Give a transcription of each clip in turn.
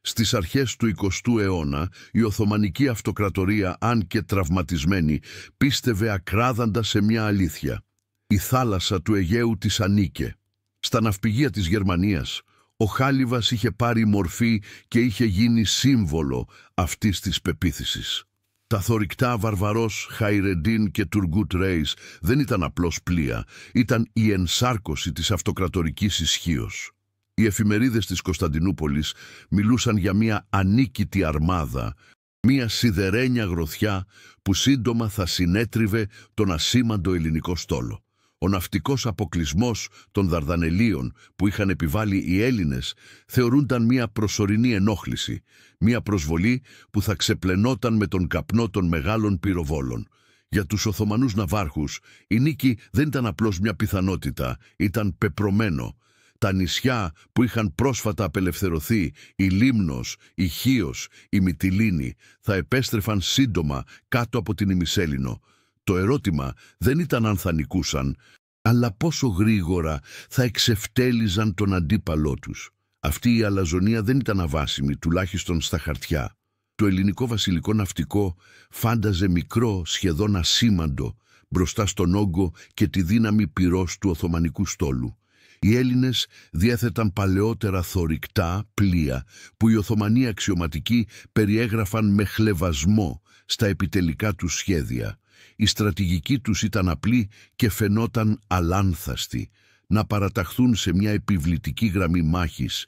Στις αρχές του 20ου αιώνα, η Οθωμανική Αυτοκρατορία, αν και τραυματισμένη, πίστευε ακράδαντα σε μια αλήθεια. Η θάλασσα του Αιγαίου της ανήκε. Στα ναυπηγεία της Γερμανίας, ο χάλιβας είχε πάρει μορφή και είχε γίνει σύμβολο αυτής της πεποίθησης. Τα θωρηκτά Βαρβαρός, Χαϊρεντίν και Τουργκούτ Ρέις δεν ήταν απλώς πλοία, ήταν η ενσάρκωση της αυτοκρατορικής ισχύος. Οι εφημερίδες της Κωνσταντινούπολης μιλούσαν για μια ανίκητη αρμάδα, μια σιδερένια γροθιά που σύντομα θα συνέτριβε τον ασήμαντο ελληνικό στόλο. Ο ναυτικός αποκλεισμός των Δαρδανελίων που είχαν επιβάλει οι Έλληνες θεωρούνταν μια προσωρινή ενόχληση, μια προσβολή που θα ξεπλενόταν με τον καπνό των μεγάλων πυροβόλων. Για τους Οθωμανούς ναυάρχους η νίκη δεν ήταν απλώς μια πιθανότητα, ήταν πεπρωμένο. Τα νησιά που είχαν πρόσφατα απελευθερωθεί, η Λίμνος, η Χίος, η Μυτιλήνη, θα επέστρεφαν σύντομα κάτω από την ημισέλινο. Το ερώτημα δεν ήταν αν θα νικούσαν, αλλά πόσο γρήγορα θα εξευτέλιζαν τον αντίπαλό τους. Αυτή η αλαζονία δεν ήταν αβάσιμη, τουλάχιστον στα χαρτιά. Το ελληνικό βασιλικό ναυτικό φάνταζε μικρό, σχεδόν ασήμαντο, μπροστά στον όγκο και τη δύναμη πυρός του Οθωμανικού στόλου. Οι Έλληνες διέθεταν παλαιότερα θωρηκτά πλοία που οι Οθωμανοί αξιωματικοί περιέγραφαν με χλευασμό στα επιτελικά τους σχέδια. Η στρατηγική τους ήταν απλή και φαινόταν αλάνθαστη, να παραταχθούν σε μια επιβλητική γραμμή μάχης,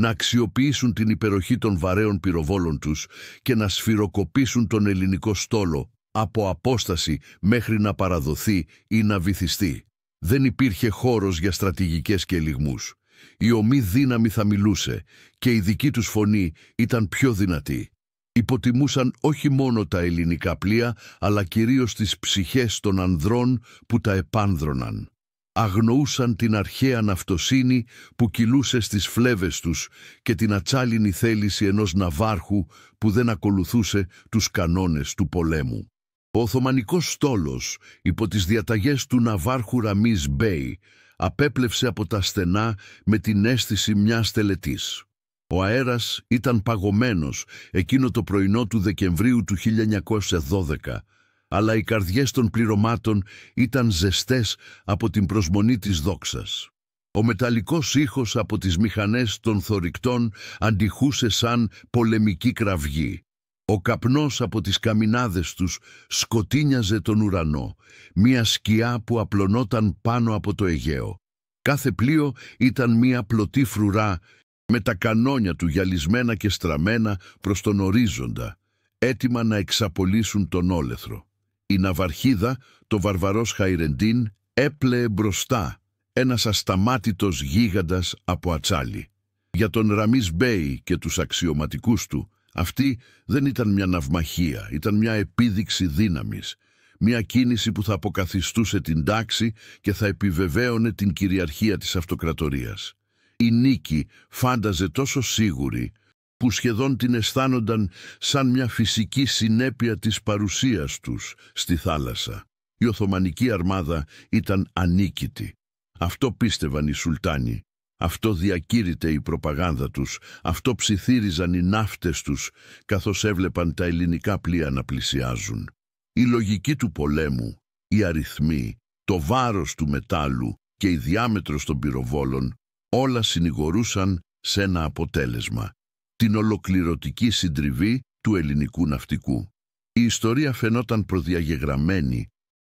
να αξιοποιήσουν την υπεροχή των βαρέων πυροβόλων τους και να σφυροκοπήσουν τον ελληνικό στόλο από απόσταση μέχρι να παραδοθεί ή να βυθιστεί. Δεν υπήρχε χώρος για στρατηγικές και ελιγμούς. Η ομή δύναμη θα μιλούσε και η δική τους φωνή ήταν πιο δυνατή. Υποτιμούσαν όχι μόνο τα ελληνικά πλοία, αλλά κυρίως τις ψυχές των ανδρών που τα επάνδρωναν. Αγνοούσαν την αρχαία ναυτοσύνη που κυλούσε στις φλέβες τους και την ατσάλινη θέληση ενός ναυάρχου που δεν ακολουθούσε τους κανόνες του πολέμου. Ο Οθωμανικός στόλος, υπό τις διαταγές του ναυάρχου Ραμίς Μπέι, απέπλευσε από τα στενά με την αίσθηση μιας τελετής. Ο αέρας ήταν παγωμένος εκείνο το πρωινό του Δεκεμβρίου του 1912, αλλά οι καρδιές των πληρωμάτων ήταν ζεστές από την προσμονή της δόξας. Ο μεταλλικός ήχος από τις μηχανές των θωρηκτών αντιχούσε σαν πολεμική κραυγή. Ο καπνός από τις καμινάδες τους σκοτίνιαζε τον ουρανό, μία σκιά που απλωνόταν πάνω από το Αιγαίο. Κάθε πλοίο ήταν μία πλωτή φρουρά με τα κανόνια του γυαλισμένα και στραμμένα προς τον ορίζοντα, έτοιμα να εξαπολύσουν τον όλεθρο. Η ναυαρχίδα, το Βαρβαρός Χαϊρεντίν, έπλεε μπροστά, ένας ασταμάτητος γίγαντας από ατσάλι. Για τον Ραμίς Μπέι και τους αξιωματικούς του, αυτή δεν ήταν μια ναυμαχία, ήταν μια επίδειξη δύναμης, μια κίνηση που θα αποκαθιστούσε την τάξη και θα επιβεβαίωνε την κυριαρχία της αυτοκρατορίας. Η νίκη φάνταζε τόσο σίγουρη που σχεδόν την αισθάνονταν σαν μια φυσική συνέπεια της παρουσίας τους στη θάλασσα. Η Οθωμανική αρμάδα ήταν ανίκητη. Αυτό πίστευαν οι Σουλτάνοι. Αυτό διακήρυτε η προπαγάνδα τους, αυτό ψιθύριζαν οι ναύτες τους, καθώς έβλεπαν τα ελληνικά πλοία να πλησιάζουν. Η λογική του πολέμου, οι αριθμοί, το βάρος του μετάλλου και η διάμετρος των πυροβόλων, όλα συνηγορούσαν σε ένα αποτέλεσμα, την ολοκληρωτική συντριβή του ελληνικού ναυτικού. Η ιστορία φαινόταν προδιαγεγραμμένη,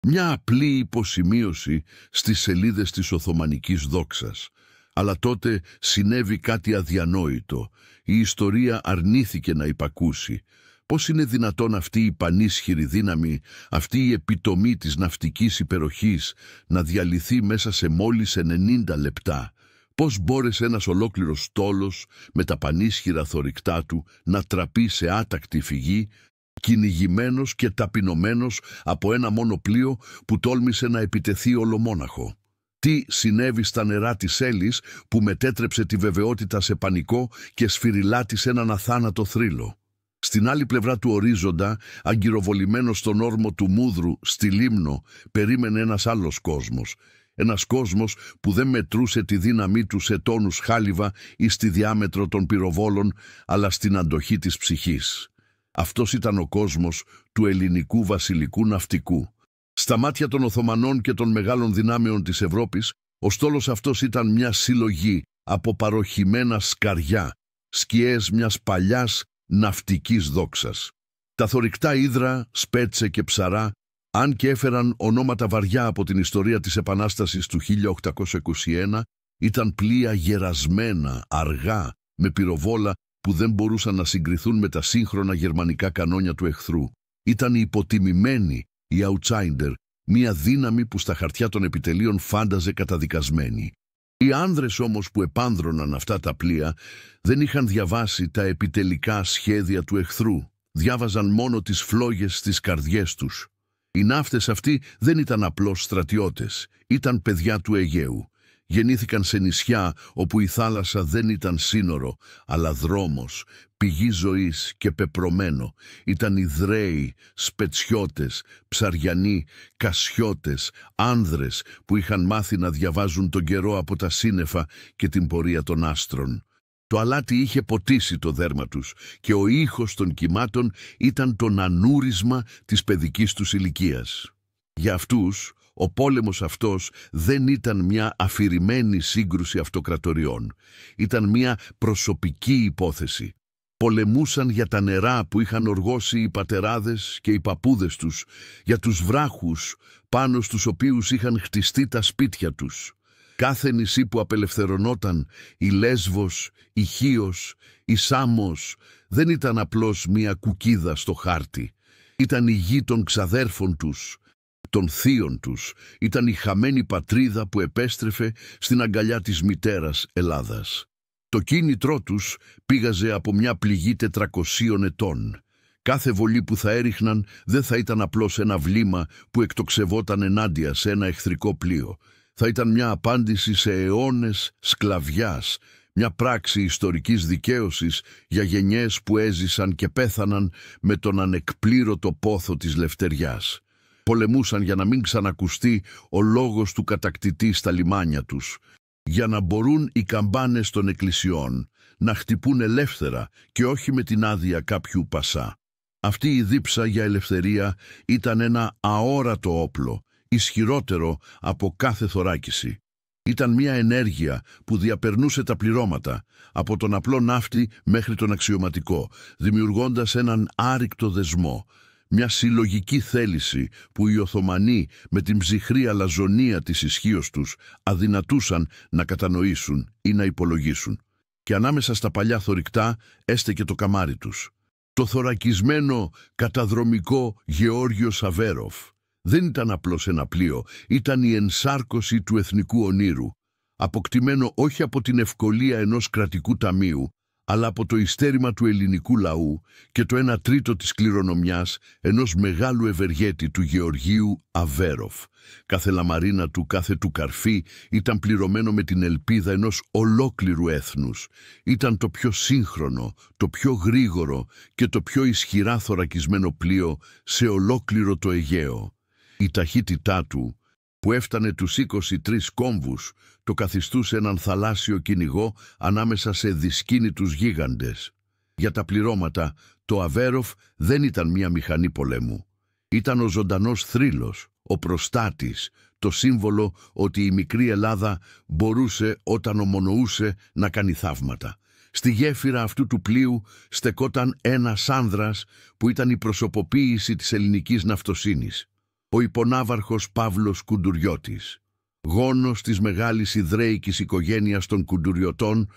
μια απλή υποσημείωση στις σελίδες της Οθωμανικής δόξας. Αλλά τότε συνέβη κάτι αδιανόητο. Η ιστορία αρνήθηκε να υπακούσει. Πώς είναι δυνατόν αυτή η πανίσχυρη δύναμη, αυτή η επιτομή της ναυτικής υπεροχής να διαλυθεί μέσα σε μόλις 90 λεπτά? Πώς μπόρεσε ένας ολόκληρος στόλος με τα πανίσχυρα θωρηκτά του να τραπεί σε άτακτη φυγή, κυνηγημένος και ταπεινωμένος από ένα μόνο πλοίο που τόλμησε να επιτεθεί ολομόναχο? Τι συνέβη στα νερά της Έλλης που μετέτρεψε τη βεβαιότητα σε πανικό και σφυριλάτησε έναν αθάνατο θρύλο? Στην άλλη πλευρά του ορίζοντα, αγκυροβολημένος στον όρμο του Μούδρου, στη Λίμνο, περίμενε ένας άλλος κόσμος. Ένας κόσμος που δεν μετρούσε τη δύναμή του σε τόνους χάλιβα ή στη διάμετρο των πυροβόλων, αλλά στην αντοχή της ψυχής. Αυτός ήταν ο κόσμος του ελληνικού βασιλικού ναυτικού. Στα μάτια των Οθωμανών και των μεγάλων δυνάμεων της Ευρώπης, ο στόλος αυτός ήταν μια συλλογή από παροχημένα σκαριά, σκιές μιας παλιάς ναυτικής δόξας. Τα θωρηκτά ύδρα, Σπέτσε και Ψαρά, αν και έφεραν ονόματα βαριά από την ιστορία της Επανάστασης του 1821, ήταν πλοία γερασμένα, αργά, με πυροβόλα που δεν μπορούσαν να συγκριθούν με τα σύγχρονα γερμανικά κανόνια του εχθρού. Ήταν οι υποτιμημένοι, οι outsider, μια δύναμη που στα χαρτιά των επιτελείων φάνταζε καταδικασμένη. Οι άνδρες όμως που επάνδρωναν αυτά τα πλοία δεν είχαν διαβάσει τα επιτελικά σχέδια του εχθρού. Διάβαζαν μόνο τις φλόγες στις καρδιές τους. Οι ναύτες αυτοί δεν ήταν απλώς στρατιώτες, ήταν παιδιά του Αιγαίου. Γεννήθηκαν σε νησιά όπου η θάλασσα δεν ήταν σύνορο, αλλά δρόμος, πηγή ζωής και πεπρωμένο. Ήταν Ιδραίοι, Σπετσιώτες, Ψαριανοί, Κασιώτες, άνδρες που είχαν μάθει να διαβάζουν τον καιρό από τα σύννεφα και την πορεία των άστρων. Το αλάτι είχε ποτίσει το δέρμα τους και ο ήχος των κυμάτων ήταν το νανούρισμα της παιδικής τους ηλικίας. Για αυτούς, ο πόλεμος αυτός δεν ήταν μια αφηρημένη σύγκρουση αυτοκρατοριών. Ήταν μια προσωπική υπόθεση. Πολεμούσαν για τα νερά που είχαν οργώσει οι πατεράδες και οι παππούδες τους, για τους βράχους πάνω στους οποίους είχαν χτιστεί τα σπίτια τους. Κάθε νησί που απελευθερωνόταν, η Λέσβος, η Χίος, η Σάμος, δεν ήταν απλώς μια κουκίδα στο χάρτη. Ήταν η γη των ξαδέρφων τους, των θείων τους. Ήταν η χαμένη πατρίδα που επέστρεφε στην αγκαλιά της μητέρας Ελλάδας. Το κίνητρό τους πήγαζε από μια πληγή 400 ετών. Κάθε βολή που θα έριχναν δεν θα ήταν απλώς ένα βλήμα που εκτοξευόταν ενάντια σε ένα εχθρικό πλοίο. Θα ήταν μια απάντηση σε αιώνες σκλαβιάς, μια πράξη ιστορικής δικαίωσης για γενιές που έζησαν και πέθαναν με τον ανεκπλήρωτο πόθο της λευτεριάς. Πολεμούσαν για να μην ξανακουστεί ο λόγος του κατακτητή στα λιμάνια τους, για να μπορούν οι καμπάνες των εκκλησιών να χτυπούν ελεύθερα και όχι με την άδεια κάποιου πασά. Αυτή η δίψα για ελευθερία ήταν ένα αόρατο όπλο, ισχυρότερο από κάθε θωράκιση. Ήταν μια ενέργεια που διαπερνούσε τα πληρώματα, από τον απλό ναύτη μέχρι τον αξιωματικό, δημιουργώντας έναν άρρηκτο δεσμό, μια συλλογική θέληση που οι Οθωμανοί με την ψυχρή αλαζονία της ισχύως τους αδυνατούσαν να κατανοήσουν ή να υπολογίσουν. Και ανάμεσα στα παλιά θωρηκτά έστεκε το καμάρι τους. Το θωρακισμένο καταδρομικό Γεώργιος Αβέροφ. Δεν ήταν απλώς ένα πλοίο, ήταν η ενσάρκωση του εθνικού ονείρου, αποκτημένο όχι από την ευκολία ενός κρατικού ταμείου, αλλά από το ειστέρημα του ελληνικού λαού και το 1/3 της κληρονομιάς ενός μεγάλου ευεργέτη του Γεωργίου Αβέροφ. Κάθε λαμαρίνα του, κάθε του καρφί ήταν πληρωμένο με την ελπίδα ενός ολόκληρου έθνους. Ήταν το πιο σύγχρονο, το πιο γρήγορο και το πιο ισχυρά θωρακισμένο πλοίο σε ολόκληρο το Αιγαίο. Η ταχύτητά του, που έφτανε τους 23 κόμβους, το καθιστούσε έναν θαλάσσιο κυνηγό ανάμεσα σε δυσκίνητους γίγαντες. Για τα πληρώματα, το Αβέροφ δεν ήταν μια μηχανή πολέμου. Ήταν ο ζωντανός θρύλος, ο προστάτης, το σύμβολο ότι η μικρή Ελλάδα μπορούσε όταν ομονοούσε να κάνει θαύματα. Στη γέφυρα αυτού του πλοίου στεκόταν ένας άνδρας που ήταν η προσωποποίηση της ελληνικής ναυτοσύνης. Ο υπονάβαρχος Παύλος Κουντουριώτης, γόνος της μεγάλης ιδραίικης οικογένειας των Κουντουριωτών,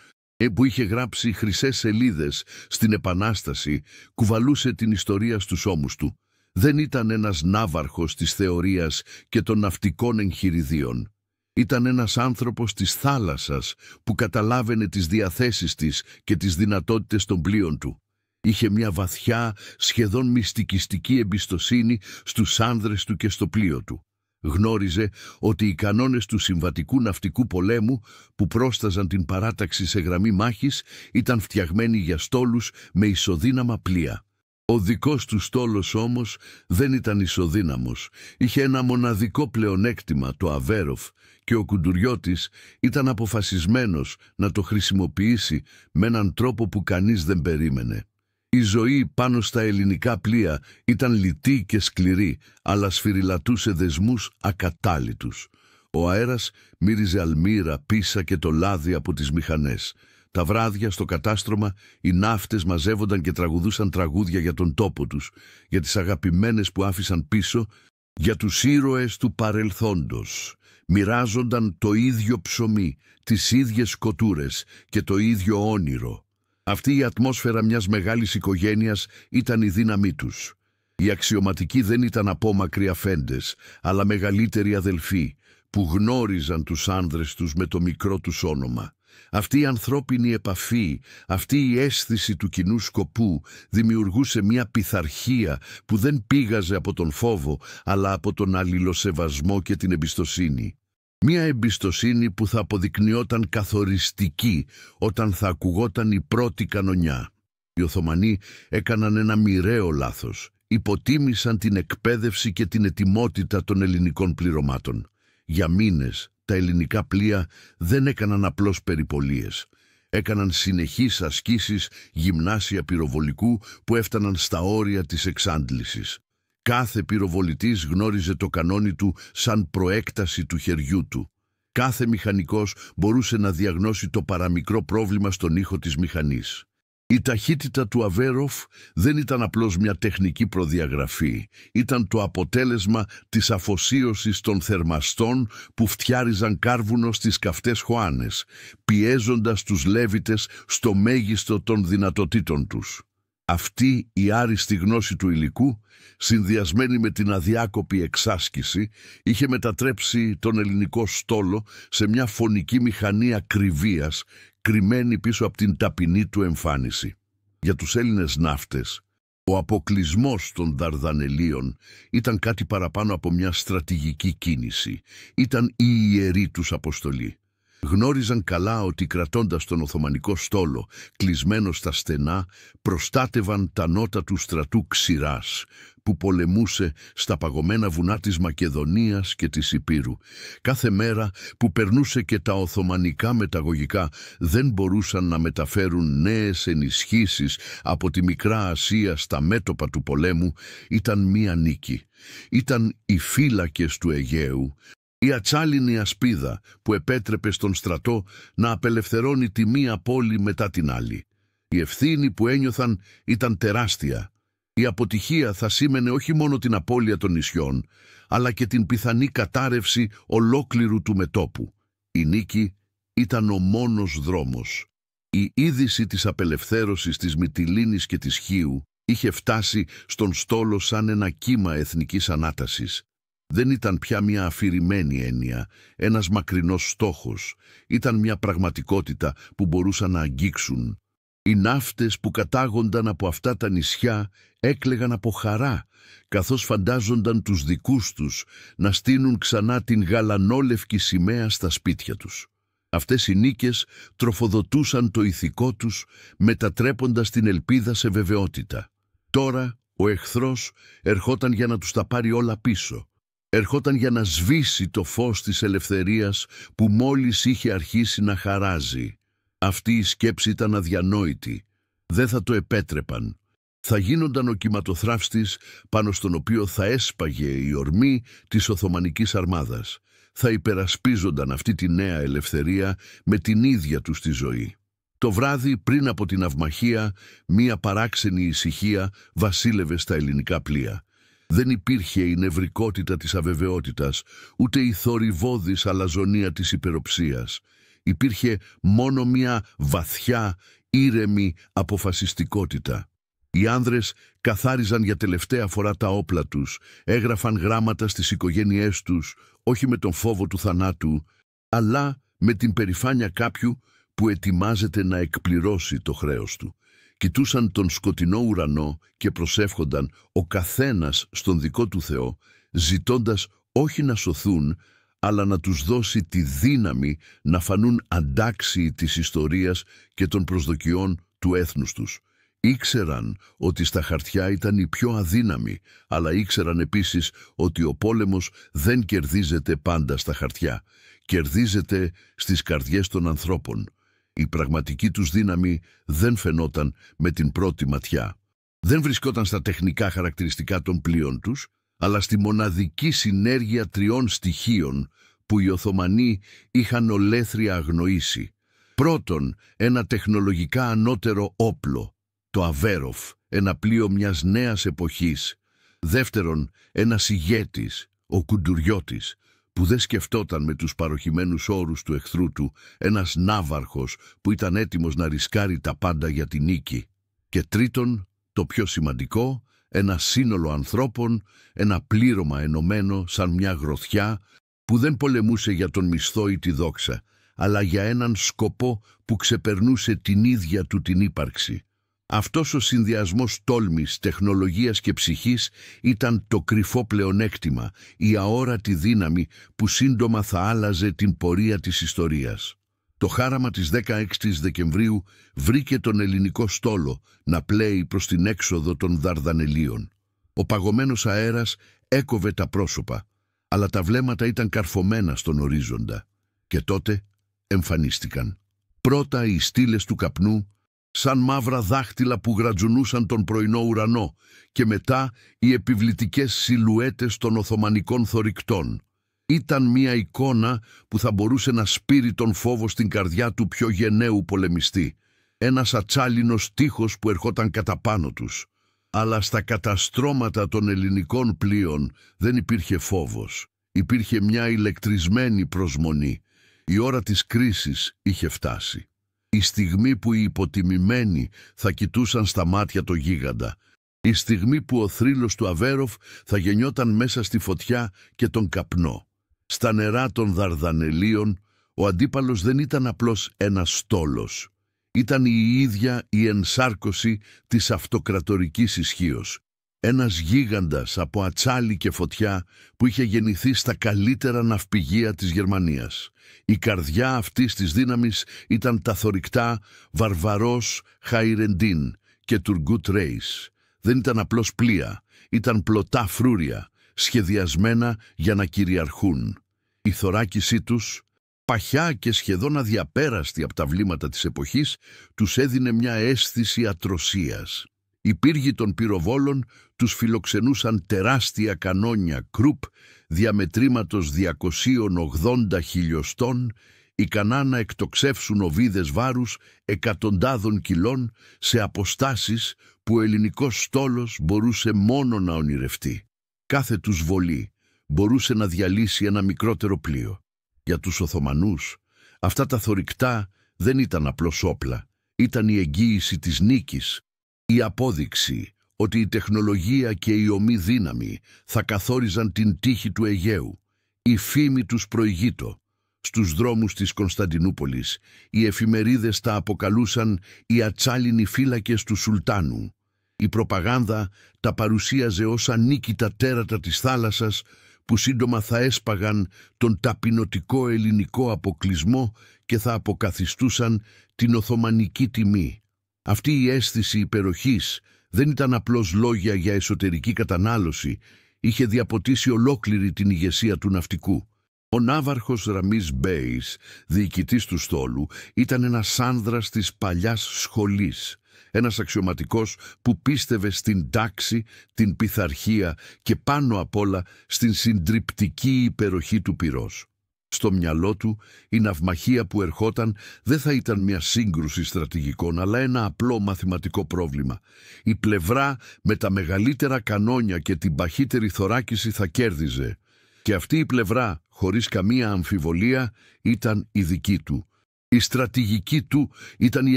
που είχε γράψει χρυσές σελίδες στην Επανάσταση, κουβαλούσε την ιστορία στους ώμους του. Δεν ήταν ένας ναύαρχος της θεωρίας και των ναυτικών εγχειριδίων. Ήταν ένας άνθρωπος της θάλασσας που καταλάβαινε τις διαθέσεις της και τις δυνατότητες των πλοίων του. Είχε μια βαθιά, σχεδόν μυστικιστική εμπιστοσύνη στους άνδρες του και στο πλοίο του. Γνώριζε ότι οι κανόνες του συμβατικού ναυτικού πολέμου που πρόσταζαν την παράταξη σε γραμμή μάχης ήταν φτιαγμένοι για στόλους με ισοδύναμα πλοία. Ο δικός του στόλος όμως δεν ήταν ισοδύναμος. Είχε ένα μοναδικό πλεονέκτημα, το Αβέροφ, και ο Κουντουριώτης ήταν αποφασισμένος να το χρησιμοποιήσει με έναν τρόπο που κανείς δεν περίμενε. Η ζωή πάνω στα ελληνικά πλοία ήταν λιτή και σκληρή, αλλά σφυριλατούσε δεσμούς ακατάλητους. Ο αέρας μύριζε αλμύρα, πίσα και το λάδι από τις μηχανές. Τα βράδια στο κατάστρωμα οι ναύτες μαζεύονταν και τραγουδούσαν τραγούδια για τον τόπο τους, για τις αγαπημένες που άφησαν πίσω, για τους ήρωες του παρελθόντος. Μοιράζονταν το ίδιο ψωμί, τις ίδιες σκοτούρες και το ίδιο όνειρο. Αυτή η ατμόσφαιρα μιας μεγάλης οικογένειας ήταν η δύναμή τους. Οι αξιωματικοί δεν ήταν απόμακροι αφέντες, αλλά μεγαλύτεροι αδελφοί, που γνώριζαν τους άνδρες τους με το μικρό τους όνομα. Αυτή η ανθρώπινη επαφή, αυτή η αίσθηση του κοινού σκοπού δημιουργούσε μια πειθαρχία που δεν πήγαζε από τον φόβο, αλλά από τον αλληλοσεβασμό και την εμπιστοσύνη. Μια εμπιστοσύνη που θα αποδεικνυόταν καθοριστική όταν θα ακουγόταν η πρώτη κανονιά. Οι Οθωμανοί έκαναν ένα μοιραίο λάθος. Υποτίμησαν την εκπαίδευση και την ετοιμότητα των ελληνικών πληρωμάτων. Για μήνες τα ελληνικά πλοία δεν έκαναν απλώς περιπολίες. Έκαναν συνεχείς ασκήσεις, γυμνάσια πυροβολικού που έφταναν στα όρια της εξάντλησης. Κάθε πυροβολητής γνώριζε το κανόνι του σαν προέκταση του χεριού του. Κάθε μηχανικός μπορούσε να διαγνώσει το παραμικρό πρόβλημα στον ήχο της μηχανής. Η ταχύτητα του Αβέροφ δεν ήταν απλώς μια τεχνική προδιαγραφή. Ήταν το αποτέλεσμα της αφοσίωσης των θερμαστών που φτιάριζαν κάρβουνο στις καυτές χωάνες, πιέζοντας τους Λέβητες στο μέγιστο των δυνατοτήτων τους. Αυτή η άριστη γνώση του υλικού, συνδυασμένη με την αδιάκοπη εξάσκηση, είχε μετατρέψει τον ελληνικό στόλο σε μια φωνική μηχανή ακριβίας, κρυμμένη πίσω από την ταπεινή του εμφάνιση. Για τους Έλληνες ναύτες, ο αποκλεισμός των Δαρδανελίων ήταν κάτι παραπάνω από μια στρατηγική κίνηση. Ήταν η ιερή τους αποστολή. Γνώριζαν καλά ότι κρατώντας τον Οθωμανικό στόλο κλεισμένο στα στενά, προστάτευαν τα νότα του στρατού Ξηράς, που πολεμούσε στα παγωμένα βουνά της Μακεδονίας και της Ηπείρου. Κάθε μέρα που περνούσε και τα οθωμανικά μεταγωγικά δεν μπορούσαν να μεταφέρουν νέες ενισχύσεις από τη Μικρά Ασία στα μέτωπα του πολέμου, ήταν μία νίκη. Ήταν οι φύλακες του Αιγαίου, η ατσάλινη ασπίδα που επέτρεπε στον στρατό να απελευθερώνει τη μία πόλη μετά την άλλη. Η ευθύνη που ένιωθαν ήταν τεράστια. Η αποτυχία θα σήμαινε όχι μόνο την απώλεια των νησιών, αλλά και την πιθανή κατάρρευση ολόκληρου του μετώπου. Η νίκη ήταν ο μόνος δρόμος. Η είδηση της απελευθέρωσης της Μυτιλήνης και της Χίου είχε φτάσει στον στόλο σαν ένα κύμα εθνικής ανάτασης. Δεν ήταν πια μια αφηρημένη έννοια, ένας μακρινός στόχος. Ήταν μια πραγματικότητα που μπορούσαν να αγγίξουν. Οι ναύτες που κατάγονταν από αυτά τα νησιά έκλαιγαν από χαρά, καθώς φαντάζονταν τους δικούς τους να στείνουν ξανά την γαλανόλευκη σημαία στα σπίτια τους. Αυτές οι νίκες τροφοδοτούσαν το ηθικό τους, μετατρέποντας την ελπίδα σε βεβαιότητα. Τώρα ο εχθρός ερχόταν για να τους τα πάρει όλα πίσω. Ερχόταν για να σβήσει το φως της ελευθερίας που μόλις είχε αρχίσει να χαράζει. Αυτή η σκέψη ήταν αδιανόητη. Δεν θα το επέτρεπαν. Θα γίνονταν ο κυματοθράφστης πάνω στον οποίο θα έσπαγε η ορμή της Οθωμανικής Αρμάδας. Θα υπερασπίζονταν αυτή τη νέα ελευθερία με την ίδια τους τη ζωή. Το βράδυ πριν από την αυμαχία, μία παράξενη ησυχία βασίλευε στα ελληνικά πλοία. Δεν υπήρχε η νευρικότητα της αβεβαιότητας, ούτε η θορυβώδης αλαζονία της υπεροψίας. Υπήρχε μόνο μια βαθιά, ήρεμη αποφασιστικότητα. Οι άνδρες καθάριζαν για τελευταία φορά τα όπλα τους, έγραφαν γράμματα στις οικογένειές τους, όχι με τον φόβο του θανάτου, αλλά με την περηφάνεια κάποιου που ετοιμάζεται να εκπληρώσει το χρέος του. Κοιτούσαν τον σκοτεινό ουρανό και προσεύχονταν ο καθένας στον δικό του Θεό, ζητώντας όχι να σωθούν, αλλά να τους δώσει τη δύναμη να φανούν αντάξιοι της ιστορίας και των προσδοκιών του έθνους τους. Ήξεραν ότι στα χαρτιά ήταν οι πιο αδύναμοι, αλλά ήξεραν επίσης ότι ο πόλεμος δεν κερδίζεται πάντα στα χαρτιά. Κερδίζεται στις καρδιές των ανθρώπων. Η πραγματική τους δύναμη δεν φαινόταν με την πρώτη ματιά. Δεν βρισκόταν στα τεχνικά χαρακτηριστικά των πλοίων τους, αλλά στη μοναδική συνέργεια τριών στοιχείων που οι Οθωμανοί είχαν ολέθρια αγνοήσει. Πρώτον, ένα τεχνολογικά ανώτερο όπλο, το Αβέροφ, ένα πλοίο μιας νέας εποχής. Δεύτερον, ένας ηγέτης, ο Κουντουριώτης, που δεν σκεφτόταν με τους παροχημένους όρους του εχθρού του, ένας ναύαρχος που ήταν έτοιμος να ρισκάρει τα πάντα για την νίκη. Και τρίτον, το πιο σημαντικό, ένα σύνολο ανθρώπων, ένα πλήρωμα ενωμένο σαν μια γροθιά που δεν πολεμούσε για τον μισθό ή τη δόξα, αλλά για έναν σκοπό που ξεπερνούσε την ίδια του την ύπαρξη. Αυτός ο συνδυασμός τόλμης, τεχνολογίας και ψυχής ήταν το κρυφό πλεονέκτημα, η αόρατη δύναμη που σύντομα θα άλλαζε την πορεία της ιστορίας. Το χάραμα της 16ης Δεκεμβρίου βρήκε τον ελληνικό στόλο να πλέει προς την έξοδο των Δαρδανελίων. Ο παγωμένος αέρας έκοβε τα πρόσωπα, αλλά τα βλέμματα ήταν καρφωμένα στον ορίζοντα. Και τότε εμφανίστηκαν. Πρώτα οι στήλες του καπνού, σαν μαύρα δάχτυλα που γρατζουνούσαν τον πρωινό ουρανό, και μετά οι επιβλητικές σιλουέτες των Οθωμανικών θωρηκτών. Ήταν μια εικόνα που θα μπορούσε να σπείρει τον φόβο στην καρδιά του πιο γενναίου πολεμιστή. Ένας ατσάλινος τείχος που ερχόταν κατά πάνω τους. Αλλά στα καταστρώματα των ελληνικών πλοίων δεν υπήρχε φόβος. Υπήρχε μια ηλεκτρισμένη προσμονή. Η ώρα της κρίσης είχε φτάσει. Η στιγμή που οι υποτιμημένοι θα κοιτούσαν στα μάτια το γίγαντα. Η στιγμή που ο θρύλος του Αβέροφ θα γεννιόταν μέσα στη φωτιά και τον καπνό. Στα νερά των Δαρδανελίων ο αντίπαλος δεν ήταν απλώς ένας στόλος. Ήταν η ίδια η ενσάρκωση της αυτοκρατορικής ισχύος. Ένας γίγαντας από ατσάλι και φωτιά που είχε γεννηθεί στα καλύτερα ναυπηγεία της Γερμανίας. Η καρδιά αυτής της δύναμης ήταν τα θωρηκτά Βαρβαρός Χαϊρεντίν και Τουργκούτ Ρέις. Δεν ήταν απλώς πλοία, ήταν πλωτά φρούρια, σχεδιασμένα για να κυριαρχούν. Η θωράκισή τους, παχιά και σχεδόν αδιαπέραστη από τα βλήματα της εποχής, τους έδινε μια αίσθηση ατρωσίας. Οι πύργοι των πυροβόλων τους φιλοξενούσαν τεράστια κανόνια Κρουπ διαμετρήματος 280 χιλιοστών, ικανά να εκτοξεύσουν οβίδες βάρους εκατοντάδων κιλών σε αποστάσεις που ο ελληνικός στόλος μπορούσε μόνο να ονειρευτεί. Κάθε τους βολή μπορούσε να διαλύσει ένα μικρότερο πλοίο. Για τους Οθωμανούς, αυτά τα θωρηκτά δεν ήταν απλώς όπλα, ήταν η εγγύηση της νίκης, η απόδειξη ότι η τεχνολογία και η ομή δύναμη θα καθόριζαν την τύχη του Αιγαίου. Η φήμη τους προηγείτο. Στους δρόμους της Κωνσταντινούπολης οι εφημερίδες τα αποκαλούσαν οι ατσάλινοι φύλακες του Σουλτάνου. Η προπαγάνδα τα παρουσίαζε ως ανίκητα τέρατα της θάλασσας που σύντομα θα έσπαγαν τον ταπεινωτικό ελληνικό αποκλεισμό και θα αποκαθιστούσαν την οθωμανική τιμή. Αυτή η αίσθηση υπεροχής δεν ήταν απλώς λόγια για εσωτερική κατανάλωση, είχε διαποτίσει ολόκληρη την ηγεσία του ναυτικού. Ο ναύαρχος Ραμίς Μπέης, διοικητής του στόλου, ήταν ένας άνδρας της παλιάς σχολής. Ένας αξιωματικός που πίστευε στην τάξη, την πειθαρχία και πάνω απ' όλα στην συντριπτική υπεροχή του πυρός. Στο μυαλό του η ναυμαχία που ερχόταν δεν θα ήταν μια σύγκρουση στρατηγικών, αλλά ένα απλό μαθηματικό πρόβλημα. Η πλευρά με τα μεγαλύτερα κανόνια και την παχύτερη θωράκιση θα κέρδιζε. Και αυτή η πλευρά, χωρίς καμία αμφιβολία, ήταν η δική του. Η στρατηγική του ήταν η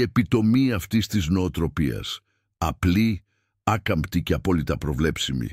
επιτομή αυτής της νοοτροπίας. Απλή, άκαμπτη και απόλυτα προβλέψιμη.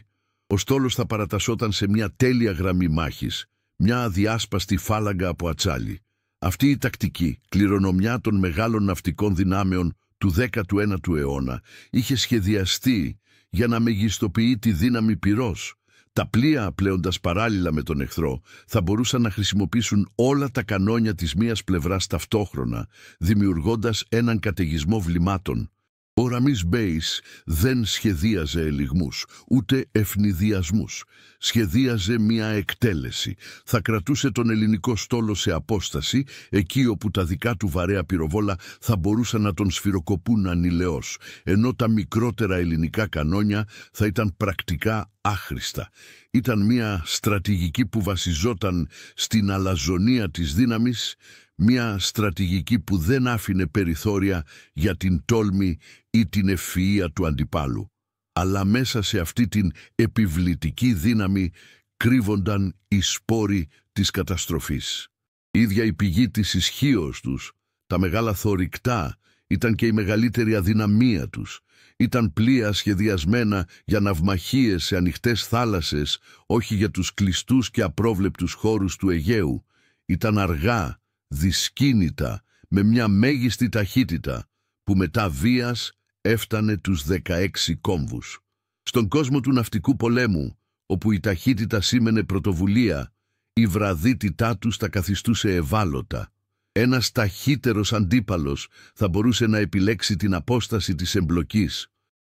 Ο στόλος θα παρατασσόταν σε μια τέλεια γραμμή μάχης, μια αδιάσπαστη φάλαγγα από ατσάλι. Αυτή η τακτική, κληρονομιά των μεγάλων ναυτικών δυνάμεων του 19ου αιώνα, είχε σχεδιαστεί για να μεγιστοποιεί τη δύναμη πυρός. Τα πλοία, πλέοντας παράλληλα με τον εχθρό, θα μπορούσαν να χρησιμοποιήσουν όλα τα κανόνια της μίας πλευράς ταυτόχρονα, δημιουργώντας έναν καταιγισμό βλημάτων. Ο Ραμίς Μπέης δεν σχεδίαζε ελιγμούς, ούτε ευνηδιασμούς. Σχεδίαζε μια εκτέλεση. Θα κρατούσε τον ελληνικό στόλο σε απόσταση, εκεί όπου τα δικά του βαρέα πυροβόλα θα μπορούσαν να τον σφυροκοπούν ανηλαιώς, ενώ τα μικρότερα ελληνικά κανόνια θα ήταν πρακτικά άχρηστα. Ήταν μια στρατηγική που βασιζόταν στην αλαζονία της δύναμης, μια στρατηγική που δεν άφηνε περιθώρια για την τόλμη ή την ευφυΐα του αντιπάλου. Αλλά μέσα σε αυτή την επιβλητική δύναμη κρύβονταν οι σπόροι της καταστροφής. Η ίδια η πηγή της ισχύως τους, τα μεγάλα θωρηκτά, ήταν και η μεγαλύτερη αδυναμία τους. Ήταν πλοία σχεδιασμένα για ναυμαχίες σε ανοιχτές θάλασσες, όχι για τους κλειστούς και απρόβλεπτους χώρους του Αιγαίου. Ήταν αργά, δυσκίνητα, με μια μέγιστη ταχύτητα, που μετά βίας έφτανε τους 16 κόμβους. Στον κόσμο του ναυτικού πολέμου, όπου η ταχύτητα σήμαινε πρωτοβουλία, η βραδύτητά τους τα καθιστούσε ευάλωτα. Ένας ταχύτερος αντίπαλος θα μπορούσε να επιλέξει την απόσταση της εμπλοκής,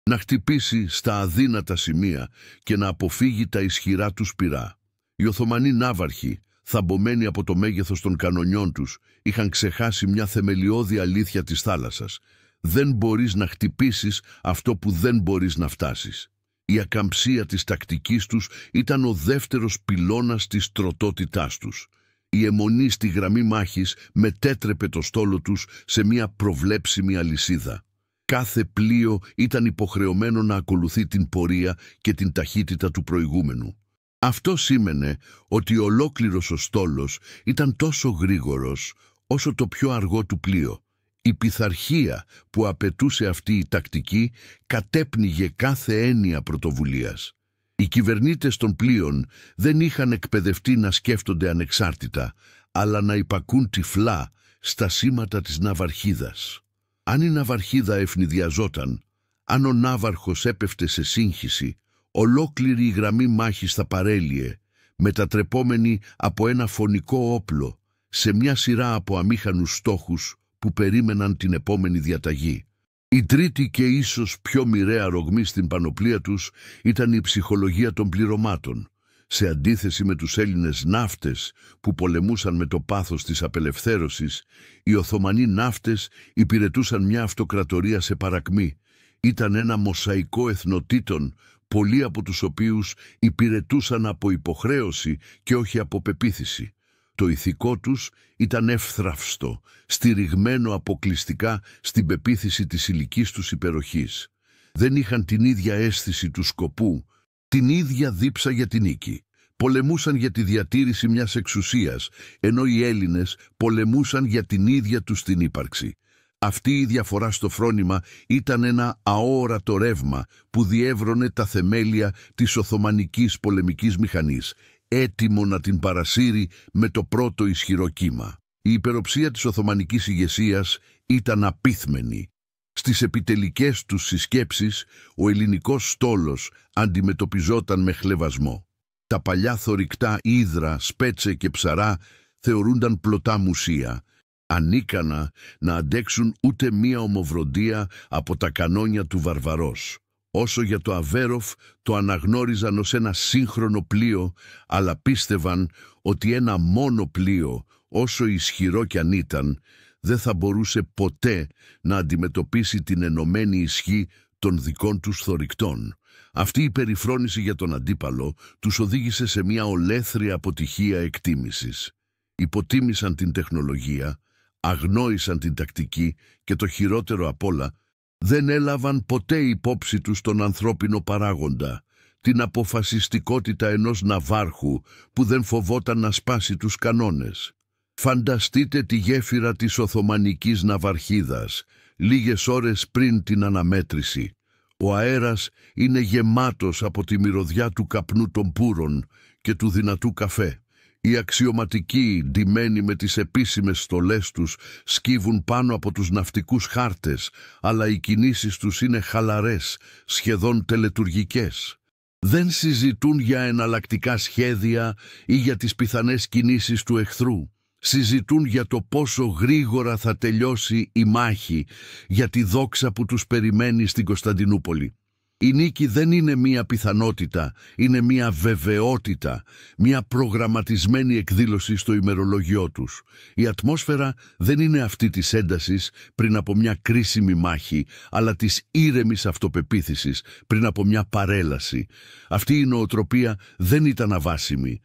να χτυπήσει στα αδύνατα σημεία και να αποφύγει τα ισχυρά τους πυρά. Οι Οθωμανοί ναύαρχοι, θαμπομένοι από το μέγεθος των κανονιών τους, είχαν ξεχάσει μια θεμελιώδη αλήθεια της θάλασσας. Δεν μπορείς να χτυπήσεις αυτό που δεν μπορείς να φτάσεις. Η ακαμψία της τακτικής τους ήταν ο δεύτερος πυλώνας της τροτότητάς τους. Η αιμονή στη γραμμή μάχης μετέτρεπε το στόλο τους σε μια προβλέψιμη αλυσίδα. Κάθε πλοίο ήταν υποχρεωμένο να ακολουθεί την πορεία και την ταχύτητα του προηγούμενου. Αυτό σήμαινε ότι ολόκληρος ο στόλος ήταν τόσο γρήγορος όσο το πιο αργό του πλοίο. Η πειθαρχία που απαιτούσε αυτή η τακτική κατέπνιγε κάθε έννοια πρωτοβουλίας. Οι κυβερνήτες των πλοίων δεν είχαν εκπαιδευτεί να σκέφτονται ανεξάρτητα, αλλά να υπακούν τυφλά στα σήματα της ναυαρχίδας. Αν η ναυαρχίδα ευνηδιαζόταν, αν ο ναύαρχος έπεφτε σε σύγχυση, ολόκληρη η γραμμή μάχης θα παρέλυε, μετατρεπόμενη από ένα φωνικό όπλο σε μια σειρά από αμήχανους στόχους που περίμεναν την επόμενη διαταγή. Η τρίτη και ίσως πιο μοιραία ρογμή στην πανοπλία τους ήταν η ψυχολογία των πληρωμάτων. Σε αντίθεση με τους Έλληνες ναύτες που πολεμούσαν με το πάθος της απελευθέρωσης, οι Οθωμανοί ναύτες υπηρετούσαν μια αυτοκρατορία σε παρακμή. Ήταν ένα μοσαϊκό εθνοτήτων, πολλοί από τους οποίους υπηρετούσαν από υποχρέωση και όχι από πεποίθηση. Το ηθικό τους ήταν εύθραυστο, στηριγμένο αποκλειστικά στην πεποίθηση της ηλικής τους υπεροχής. Δεν είχαν την ίδια αίσθηση του σκοπού, την ίδια δίψα για την νίκη. Πολεμούσαν για τη διατήρηση μιας εξουσίας, ενώ οι Έλληνες πολεμούσαν για την ίδια τους την ύπαρξη. Αυτή η διαφορά στο φρόνημα ήταν ένα αόρατο ρεύμα που διέβρωνε τα θεμέλια της Οθωμανικής πολεμικής μηχανής, έτοιμο να την παρασύρει με το πρώτο ισχυρό κύμα. Η υπεροψία της Οθωμανικής ηγεσίας ήταν απίθμενη. Στις επιτελικές τους συσκέψεις, ο ελληνικός στόλος αντιμετωπιζόταν με χλευασμό. Τα παλιά θωρηκτά ύδρα, σπέτσε και ψαρά θεωρούνταν πλωτά μουσεία, ανίκανα να αντέξουν ούτε μία ομοβροντία από τα κανόνια του Βαρβαρός. Όσο για το Αβέροφ, το αναγνώριζαν ως ένα σύγχρονο πλοίο, αλλά πίστευαν ότι ένα μόνο πλοίο, όσο ισχυρό κι αν ήταν, δεν θα μπορούσε ποτέ να αντιμετωπίσει την ενωμένη ισχύ των δικών τους θωρηκτών. Αυτή η περιφρόνηση για τον αντίπαλο τους οδήγησε σε μια ολέθρια αποτυχία εκτίμησης. Υποτίμησαν την τεχνολογία, αγνόησαν την τακτική και το χειρότερο απ' όλα, δεν έλαβαν ποτέ υπόψη τους τον ανθρώπινο παράγοντα, την αποφασιστικότητα ενός ναυάρχου που δεν φοβόταν να σπάσει τους κανόνες. Φανταστείτε τη γέφυρα της Οθωμανικής ναυαρχίδας, λίγες ώρες πριν την αναμέτρηση. Ο αέρας είναι γεμάτος από τη μυρωδιά του καπνού των πούρων και του δυνατού καφέ. Οι αξιωματικοί, ντυμένοι με τις επίσημες στολές τους, σκύβουν πάνω από τους ναυτικούς χάρτες, αλλά οι κινήσεις τους είναι χαλαρές, σχεδόν τελετουργικές. Δεν συζητούν για εναλλακτικά σχέδια ή για τις πιθανές κινήσεις του εχθρού. Συζητούν για το πόσο γρήγορα θα τελειώσει η μάχη, για τη δόξα που τους περιμένει στην Κωνσταντινούπολη. Η νίκη δεν είναι μία πιθανότητα, είναι μία βεβαιότητα, μία προγραμματισμένη εκδήλωση στο ημερολόγιό τους. Η ατμόσφαιρα δεν είναι αυτή της έντασης πριν από μια κρίσιμη μάχη, αλλά της ήρεμης αυτοπεποίθησης πριν από μια παρέλαση. Αυτή η νοοτροπία δεν ήταν αβάσιμη.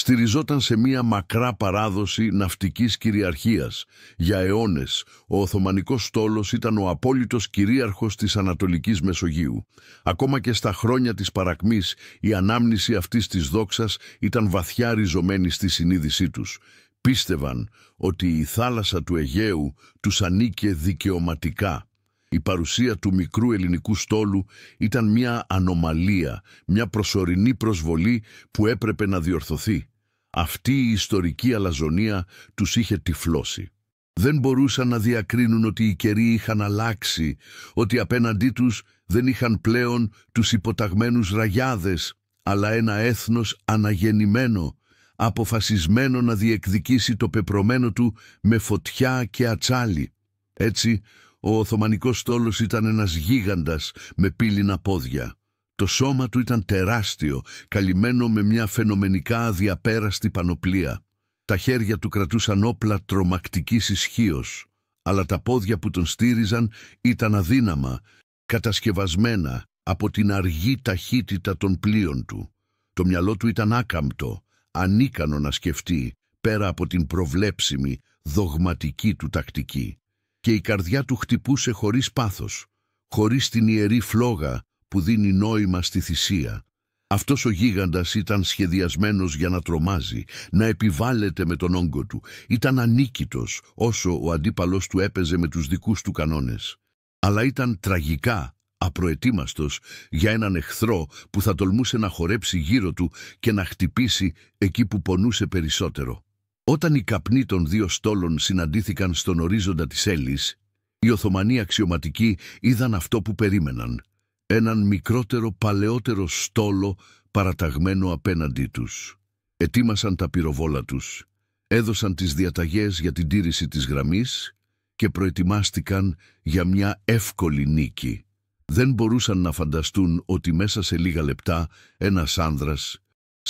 Στηριζόταν σε μία μακρά παράδοση ναυτικής κυριαρχίας. Για αιώνες, ο Οθωμανικός στόλος ήταν ο απόλυτος κυρίαρχος της Ανατολικής Μεσογείου. Ακόμα και στα χρόνια της παρακμής, η ανάμνηση αυτής της δόξας ήταν βαθιά ριζωμένη στη συνείδησή τους. Πίστευαν ότι η θάλασσα του Αιγαίου τους ανήκε δικαιωματικά. Η παρουσία του μικρού ελληνικού στόλου ήταν μια ανομαλία, μια προσωρινή προσβολή που έπρεπε να διορθωθεί. Αυτή η ιστορική αλαζονία τους είχε τυφλώσει. Δεν μπορούσαν να διακρίνουν ότι οι καιροί είχαν αλλάξει, ότι απέναντί τους δεν είχαν πλέον τους υποταγμένους ραγιάδες, αλλά ένα έθνος αναγεννημένο, αποφασισμένο να διεκδικήσει το πεπρωμένο του με φωτιά και ατσάλι. Έτσι, ο Οθωμανικός στόλος ήταν ένας γίγαντας με πύληνα πόδια. Το σώμα του ήταν τεράστιο, καλυμμένο με μια φαινομενικά αδιαπέραστη πανοπλία. Τα χέρια του κρατούσαν όπλα τρομακτικής ισχύος, αλλά τα πόδια που τον στήριζαν ήταν αδύναμα, κατασκευασμένα από την αργή ταχύτητα των πλοίων του. Το μυαλό του ήταν άκαμπτο, ανίκανο να σκεφτεί, πέρα από την προβλέψιμη, δογματική του τακτική. Και η καρδιά του χτυπούσε χωρίς πάθος, χωρίς την ιερή φλόγα που δίνει νόημα στη θυσία. Αυτός ο γίγαντας ήταν σχεδιασμένος για να τρομάζει, να επιβάλλεται με τον όγκο του. Ήταν ανίκητος όσο ο αντίπαλος του έπαιζε με τους δικούς του κανόνες. Αλλά ήταν τραγικά απροετοίμαστος για έναν εχθρό που θα τολμούσε να χορέψει γύρω του και να χτυπήσει εκεί που πονούσε περισσότερο. Όταν οι καπνοί των δύο στόλων συναντήθηκαν στον ορίζοντα της Έλλης, οι Οθωμανοί αξιωματικοί είδαν αυτό που περίμεναν. Έναν μικρότερο, παλαιότερο στόλο παραταγμένο απέναντί τους. Ετοίμασαν τα πυροβόλα τους, έδωσαν τις διαταγές για την τήρηση της γραμμής και προετοιμάστηκαν για μια εύκολη νίκη. Δεν μπορούσαν να φανταστούν ότι μέσα σε λίγα λεπτά ένας άνδρας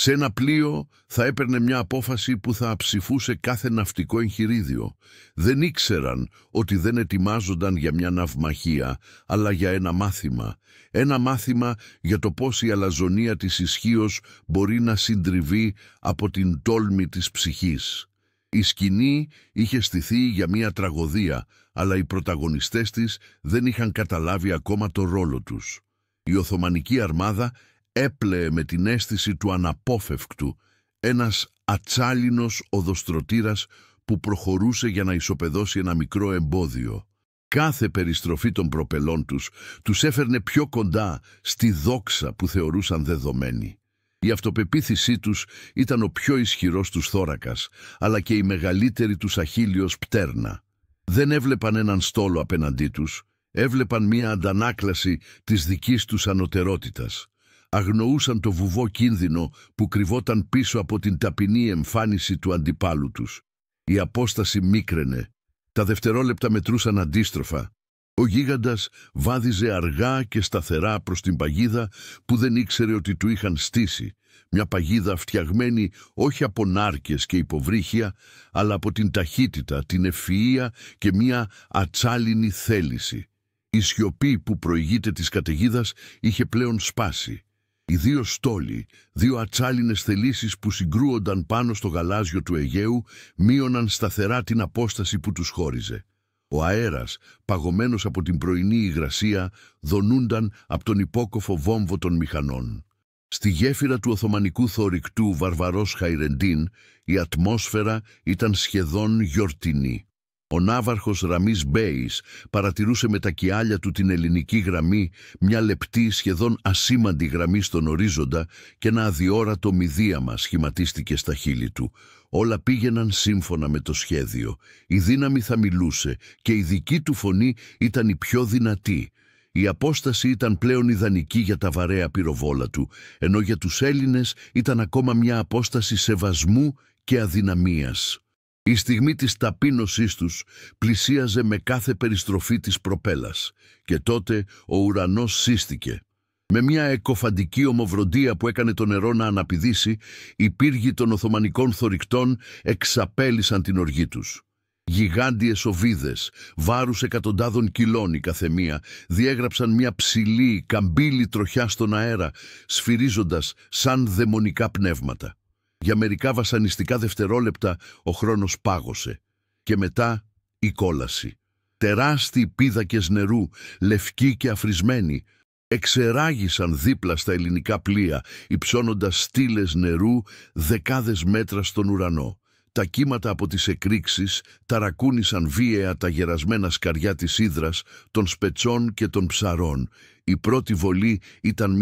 σε ένα πλοίο θα έπαιρνε μια απόφαση που θα αψηφούσε κάθε ναυτικό εγχειρίδιο. Δεν ήξεραν ότι δεν ετοιμάζονταν για μια ναυμαχία, αλλά για ένα μάθημα. Ένα μάθημα για το πώς η αλαζονία της ισχύος μπορεί να συντριβεί από την τόλμη της ψυχής. Η σκηνή είχε στηθεί για μια τραγωδία, αλλά οι πρωταγωνιστές της δεν είχαν καταλάβει ακόμα το ρόλο τους. Η Οθωμανική αρμάδα έπλεε με την αίσθηση του αναπόφευκτου, ένας ατσάλινος οδοστρωτήρας που προχωρούσε για να ισοπεδώσει ένα μικρό εμπόδιο. Κάθε περιστροφή των προπελών τους έφερνε πιο κοντά στη δόξα που θεωρούσαν δεδομένη. Η αυτοπεποίθησή τους ήταν ο πιο ισχυρός τους θώρακας, αλλά και η μεγαλύτερη τους αχίλιος πτέρνα. Δεν έβλεπαν έναν στόλο απέναντί τους, έβλεπαν μία αντανάκλαση της δικής τους ανωτερότητας. Αγνοούσαν το βουβό κίνδυνο που κρυβόταν πίσω από την ταπεινή εμφάνιση του αντιπάλου τους. Η απόσταση μίκραινε. Τα δευτερόλεπτα μετρούσαν αντίστροφα. Ο γίγαντας βάδιζε αργά και σταθερά προς την παγίδα που δεν ήξερε ότι του είχαν στήσει. Μια παγίδα φτιαγμένη όχι από νάρκες και υποβρύχια, αλλά από την ταχύτητα, την ευφυΐα και μια ατσάλινη θέληση. Η σιωπή που προηγείται της καταιγίδας είχε πλέον σπάσει. Οι δύο στόλοι, δύο ατσάλινες θελήσεις που συγκρούονταν πάνω στο γαλάζιο του Αιγαίου, μείωναν σταθερά την απόσταση που τους χώριζε. Ο αέρας, παγωμένος από την πρωινή υγρασία, δονούνταν από τον υπόκοφο βόμβο των μηχανών. Στη γέφυρα του Οθωμανικού θωρηκτού Βαρβαρός Χαϊρεντίν, η ατμόσφαιρα ήταν σχεδόν γιορτινή. Ο ναύαρχος Ραμής Μπέης παρατηρούσε με τα κιάλια του την ελληνική γραμμή, μια λεπτή σχεδόν ασήμαντη γραμμή στον ορίζοντα και ένα αδιόρατο μηδίαμα σχηματίστηκε στα χείλη του. Όλα πήγαιναν σύμφωνα με το σχέδιο. Η δύναμη θα μιλούσε και η δική του φωνή ήταν η πιο δυνατή. Η απόσταση ήταν πλέον ιδανική για τα βαρέα πυροβόλα του, ενώ για τους Έλληνες ήταν ακόμα μια απόσταση σεβασμού και αδυναμίας. Η στιγμή της ταπείνωσής τους πλησίαζε με κάθε περιστροφή της προπέλας και τότε ο ουρανός σύστηκε. Με μια εκοφαντική ομοβροντία που έκανε το νερό να αναπηδήσει, οι πύργοι των Οθωμανικών θωρηκτών εξαπέλυσαν την οργή τους. Γιγάντιες οβίδες, βάρους εκατοντάδων κιλών η καθεμία, διέγραψαν μια ψηλή, καμπύλη τροχιά στον αέρα, σφυρίζοντας σαν δαιμονικά πνεύματα. Για μερικά βασανιστικά δευτερόλεπτα ο χρόνος πάγωσε. Και μετά η κόλαση. Τεράστιοι πίδακες νερού, λευκοί και αφρισμένοι, εξεράγησαν δίπλα στα ελληνικά πλοία, υψώνοντας στήλες νερού δεκάδες μέτρα στον ουρανό. Τα κύματα από τις εκρήξεις ταρακούνησαν βίαια τα γερασμένα σκαριά της ύδρας, των σπετσών και των ψαρών. Η πρώτη βολή ήταν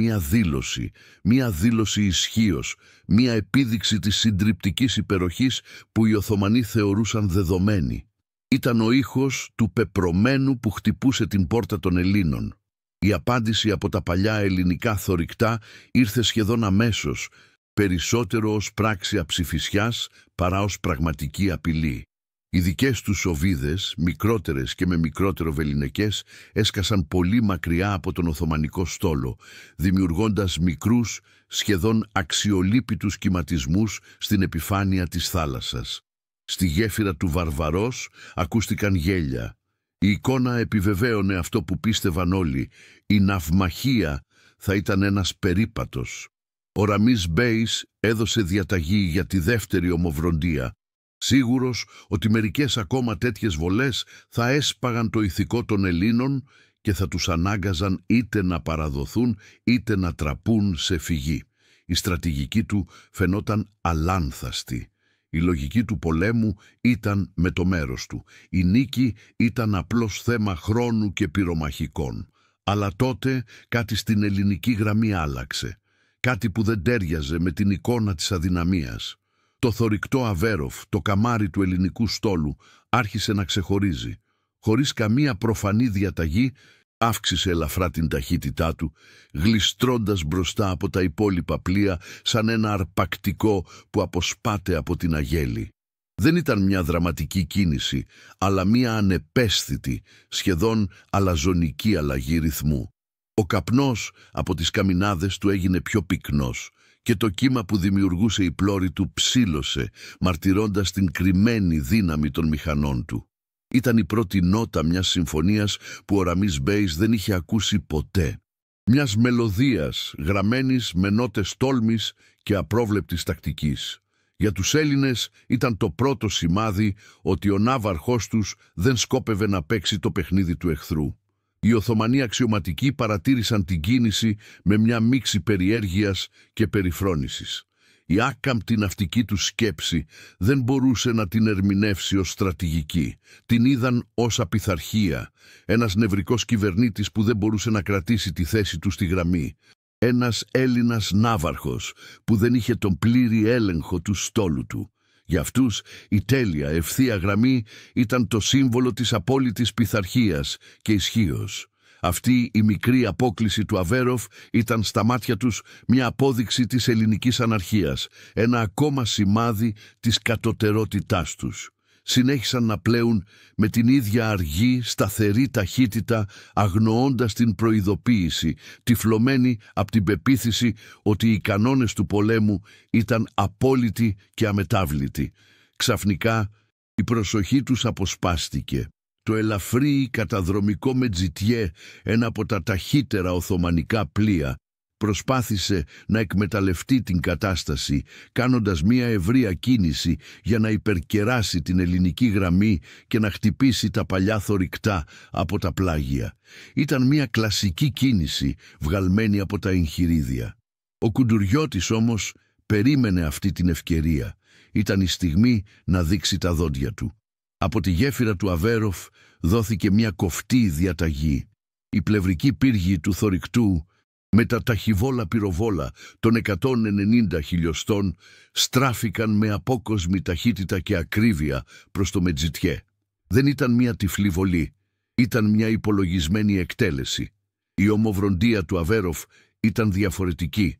μία δήλωση ισχύος, μία επίδειξη της συντριπτικής υπεροχής που οι Οθωμανοί θεωρούσαν δεδομένη. Ήταν ο ήχος του πεπρωμένου που χτυπούσε την πόρτα των Ελλήνων. Η απάντηση από τα παλιά ελληνικά θωρηκτά ήρθε σχεδόν αμέσως, περισσότερο ως πράξη αψιφισιάς παρά ως πραγματική απειλή. Οι δικές τους οβίδες, μικρότερες και με μικρότερο βεληνικές, έσκασαν πολύ μακριά από τον Οθωμανικό στόλο, δημιουργώντας μικρούς, σχεδόν αξιολύπητους κυματισμούς στην επιφάνεια της θάλασσας. Στη γέφυρα του Βαρβαρός ακούστηκαν γέλια. Η εικόνα επιβεβαίωνε αυτό που πίστευαν όλοι. Η ναυμαχία θα ήταν ένας περίπατος. Ο Ραμίς Μπέης έδωσε διαταγή για τη δεύτερη ομοβροντία, σίγουρος ότι μερικές ακόμα τέτοιες βολές θα έσπαγαν το ηθικό των Ελλήνων και θα τους ανάγκαζαν είτε να παραδοθούν είτε να τραπούν σε φυγή. Η στρατηγική του φαινόταν αλάνθαστη. Η λογική του πολέμου ήταν με το μέρος του. Η νίκη ήταν απλώς θέμα χρόνου και πυρομαχικών. Αλλά τότε κάτι στην ελληνική γραμμή άλλαξε. Κάτι που δεν τέριαζε με την εικόνα της αδυναμίας. Το θωρηκτό Αβέροφ, το καμάρι του ελληνικού στόλου, άρχισε να ξεχωρίζει. Χωρίς καμία προφανή διαταγή, αύξησε ελαφρά την ταχύτητά του, γλιστρώντας μπροστά από τα υπόλοιπα πλοία σαν ένα αρπακτικό που αποσπάται από την αγέλη. Δεν ήταν μια δραματική κίνηση, αλλά μια ανεπαίσθητη, σχεδόν αλαζονική αλλαγή ρυθμού. Ο καπνός από τις καμινάδες του έγινε πιο πυκνός και το κύμα που δημιουργούσε η πλώρη του ψήλωσε, μαρτυρώντας την κρυμμένη δύναμη των μηχανών του. Ήταν η πρώτη νότα μιας συμφωνίας που ο Ραμίς Μπέης δεν είχε ακούσει ποτέ. Μιας μελωδίας γραμμένης με νότες τόλμης και απρόβλεπτης τακτικής. Για τους Έλληνες ήταν το πρώτο σημάδι ότι ο ναύαρχός τους δεν σκόπευε να παίξει το παιχνίδι του εχθρού. Οι Οθωμανοί αξιωματικοί παρατήρησαν την κίνηση με μια μίξη περιέργειας και περιφρόνησης. Η άκαμπτη ναυτική του σκέψη δεν μπορούσε να την ερμηνεύσει ως στρατηγική. Την είδαν ως απειθαρχία. Ένας νευρικός κυβερνήτης που δεν μπορούσε να κρατήσει τη θέση του στη γραμμή. Ένας Έλληνας ναύαρχος που δεν είχε τον πλήρη έλεγχο του στόλου του. Για αυτούς η τέλεια ευθεία γραμμή ήταν το σύμβολο της απόλυτης πειθαρχίας και ισχύος. Αυτή η μικρή απόκλιση του Αβέροφ ήταν στα μάτια τους μια απόδειξη της ελληνικής αναρχίας, ένα ακόμα σημάδι της κατωτερότητάς τους. Συνέχισαν να πλέουν με την ίδια αργή, σταθερή ταχύτητα, αγνοώντας την προειδοποίηση, τυφλωμένοι από την πεποίθηση ότι οι κανόνες του πολέμου ήταν απόλυτοι και αμετάβλητοι. Ξαφνικά η προσοχή τους αποσπάστηκε. Το ελαφρύ καταδρομικό Μετζιτιέ, ένα από τα ταχύτερα οθωμανικά πλοία, προσπάθησε να εκμεταλλευτεί την κατάσταση, κάνοντας μία ευρεία κίνηση για να υπερκεράσει την ελληνική γραμμή και να χτυπήσει τα παλιά θωρηκτά από τα πλάγια. Ήταν μία κλασική κίνηση, βγαλμένη από τα εγχειρίδια. Ο Κουντουριώτης όμως περίμενε αυτή την ευκαιρία. Ήταν η στιγμή να δείξει τα δόντια του. Από τη γέφυρα του Αβέροφ δόθηκε μια κοφτή διαταγή. Οι πλευρικοί πύργοι του θωρηκτού με τα ταχυβόλα πυροβόλα των 190 χιλιοστών στράφηκαν με απόκοσμη ταχύτητα και ακρίβεια προς το Μετζιτιέ. Δεν ήταν μια τυφλή βολή, ήταν μια υπολογισμένη εκτέλεση. Η ομοβροντία του Αβέροφ ήταν διαφορετική.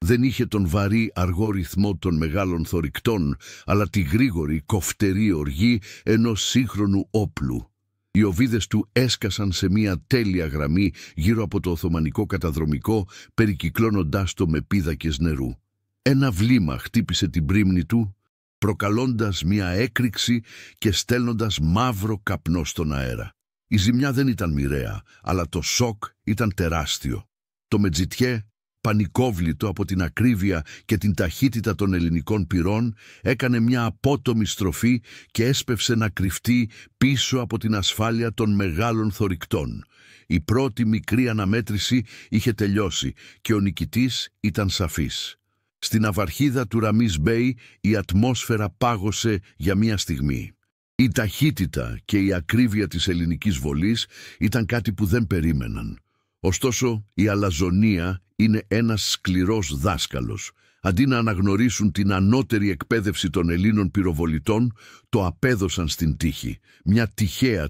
Δεν είχε τον βαρύ αργό ρυθμό των μεγάλων θωρηκτών, αλλά τη γρήγορη κοφτερή οργή ενός σύγχρονου όπλου. Οι οβίδες του έσκασαν σε μια τέλεια γραμμή γύρω από το Οθωμανικό καταδρομικό, περικυκλώνοντάς το με πίδακες νερού. Ένα βλήμα χτύπησε την πρίμνη του, προκαλώντας μια έκρηξη και στέλνοντας μαύρο καπνό στον αέρα. Η ζημιά δεν ήταν μοιραία, αλλά το σοκ ήταν τεράστιο. Το Μετζιτιέ, πανικόβλητο από την ακρίβεια και την ταχύτητα των ελληνικών πυρών, έκανε μια απότομη στροφή και έσπευσε να κρυφτεί πίσω από την ασφάλεια των μεγάλων θωρηκτών. Η πρώτη μικρή αναμέτρηση είχε τελειώσει και ο νικητής ήταν σαφής. Στην αυαρχίδα του Ραμίς Μπέι η ατμόσφαιρα πάγωσε για μια στιγμή. Η ταχύτητα και η ακρίβεια της ελληνικής βολής ήταν κάτι που δεν περίμεναν. Ωστόσο, η αλαζονία είναι ένας σκληρός δάσκαλος. Αντί να αναγνωρίσουν την ανώτερη εκπαίδευση των Ελλήνων πυροβολητών, το απέδωσαν στην τύχη. Μια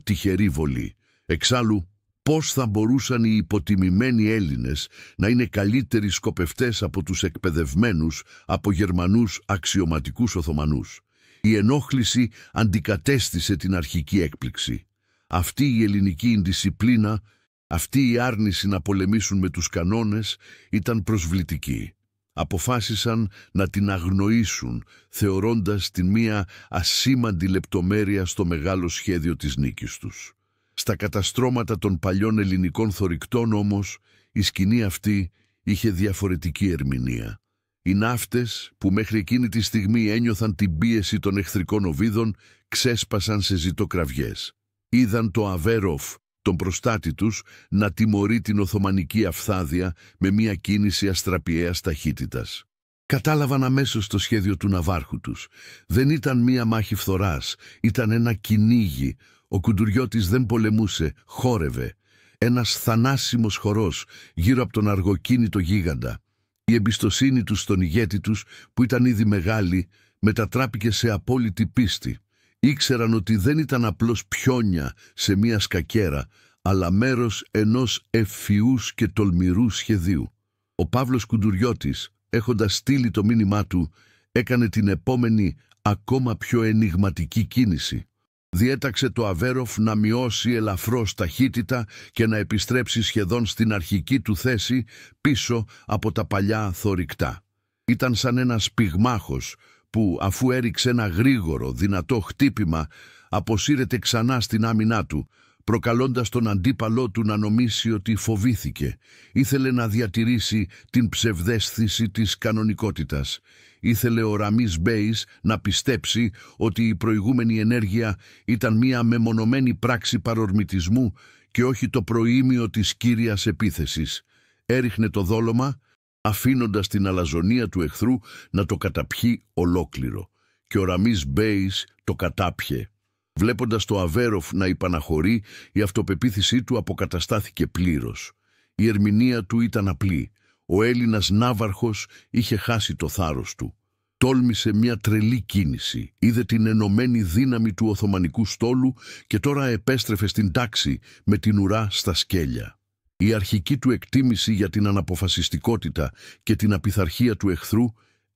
τυχερή βολή. Εξάλλου, πώς θα μπορούσαν οι υποτιμημένοι Έλληνες να είναι καλύτεροι σκοπευτές από τους εκπαιδευμένους από Γερμανούς αξιωματικούς Οθωμανούς. Η ενόχληση αντικατέστησε την αρχική έκπληξη. Αυτή η ελληνική ιντισιπλίνα, αυτή η άρνηση να πολεμήσουν με τους κανόνες ήταν προσβλητική. Αποφάσισαν να την αγνοήσουν, θεωρώντας την μία ασήμαντη λεπτομέρεια στο μεγάλο σχέδιο της νίκης τους. Στα καταστρώματα των παλιών ελληνικών θωρηκτών όμως, η σκηνή αυτή είχε διαφορετική ερμηνεία. Οι ναύτες, που μέχρι εκείνη τη στιγμή ένιωθαν την πίεση των εχθρικών οβίδων, ξέσπασαν σε ζητοκραυγές. Είδαν το Αβέροφ, τον προστάτη τους, να τιμωρεί την Οθωμανική αυθάδεια με μια κίνηση αστραπιαίας ταχύτητας. Κατάλαβαν αμέσως το σχέδιο του ναυάρχου τους. Δεν ήταν μία μάχη φθοράς, ήταν ένα κυνήγι. Ο Κουντουριώτης δεν πολεμούσε, χόρευε. Ένας θανάσιμος χορός γύρω από τον αργοκίνητο γίγαντα. Η εμπιστοσύνη τους στον ηγέτη τους, που ήταν ήδη μεγάλη, μετατράπηκε σε απόλυτη πίστη. Ήξεραν ότι δεν ήταν απλώς πιόνια σε μία σκακέρα, αλλά μέρος ενός ευφυούς και τολμηρού σχεδίου. Ο Παύλος Κουντουριώτης, έχοντας στείλει το μήνυμά του, έκανε την επόμενη ακόμα πιο ενιγματική κίνηση. Διέταξε το Αβέροφ να μειώσει ελαφρώς ταχύτητα και να επιστρέψει σχεδόν στην αρχική του θέση πίσω από τα παλιά θωρηκτά. Ήταν σαν ένας πυγμάχος που, αφού έριξε ένα γρήγορο, δυνατό χτύπημα, αποσύρεται ξανά στην άμυνά του, προκαλώντας τον αντίπαλό του να νομίσει ότι φοβήθηκε. Ήθελε να διατηρήσει την ψευδαίσθηση της κανονικότητας. Ήθελε ο Ραμίς Μπέις να πιστέψει ότι η προηγούμενη ενέργεια ήταν μία μεμονωμένη πράξη παρορμητισμού και όχι το προήμιο της κύριας επίθεσης. Έριχνε το δόλωμα, αφήνοντας την αλαζονία του εχθρού να το καταπιεί ολόκληρο. Και ο Ραμίς Μπέις το κατάπιε. Βλέποντας το Αβέροφ να υπαναχωρεί, η αυτοπεποίθησή του αποκαταστάθηκε πλήρως. Η ερμηνεία του ήταν απλή. Ο Έλληνας ναύαρχος είχε χάσει το θάρρος του. Τόλμησε μια τρελή κίνηση, είδε την ενωμένη δύναμη του Οθωμανικού στόλου και τώρα επέστρεφε στην τάξη με την ουρά στα σκέλια. Η αρχική του εκτίμηση για την αναποφασιστικότητα και την απειθαρχία του εχθρού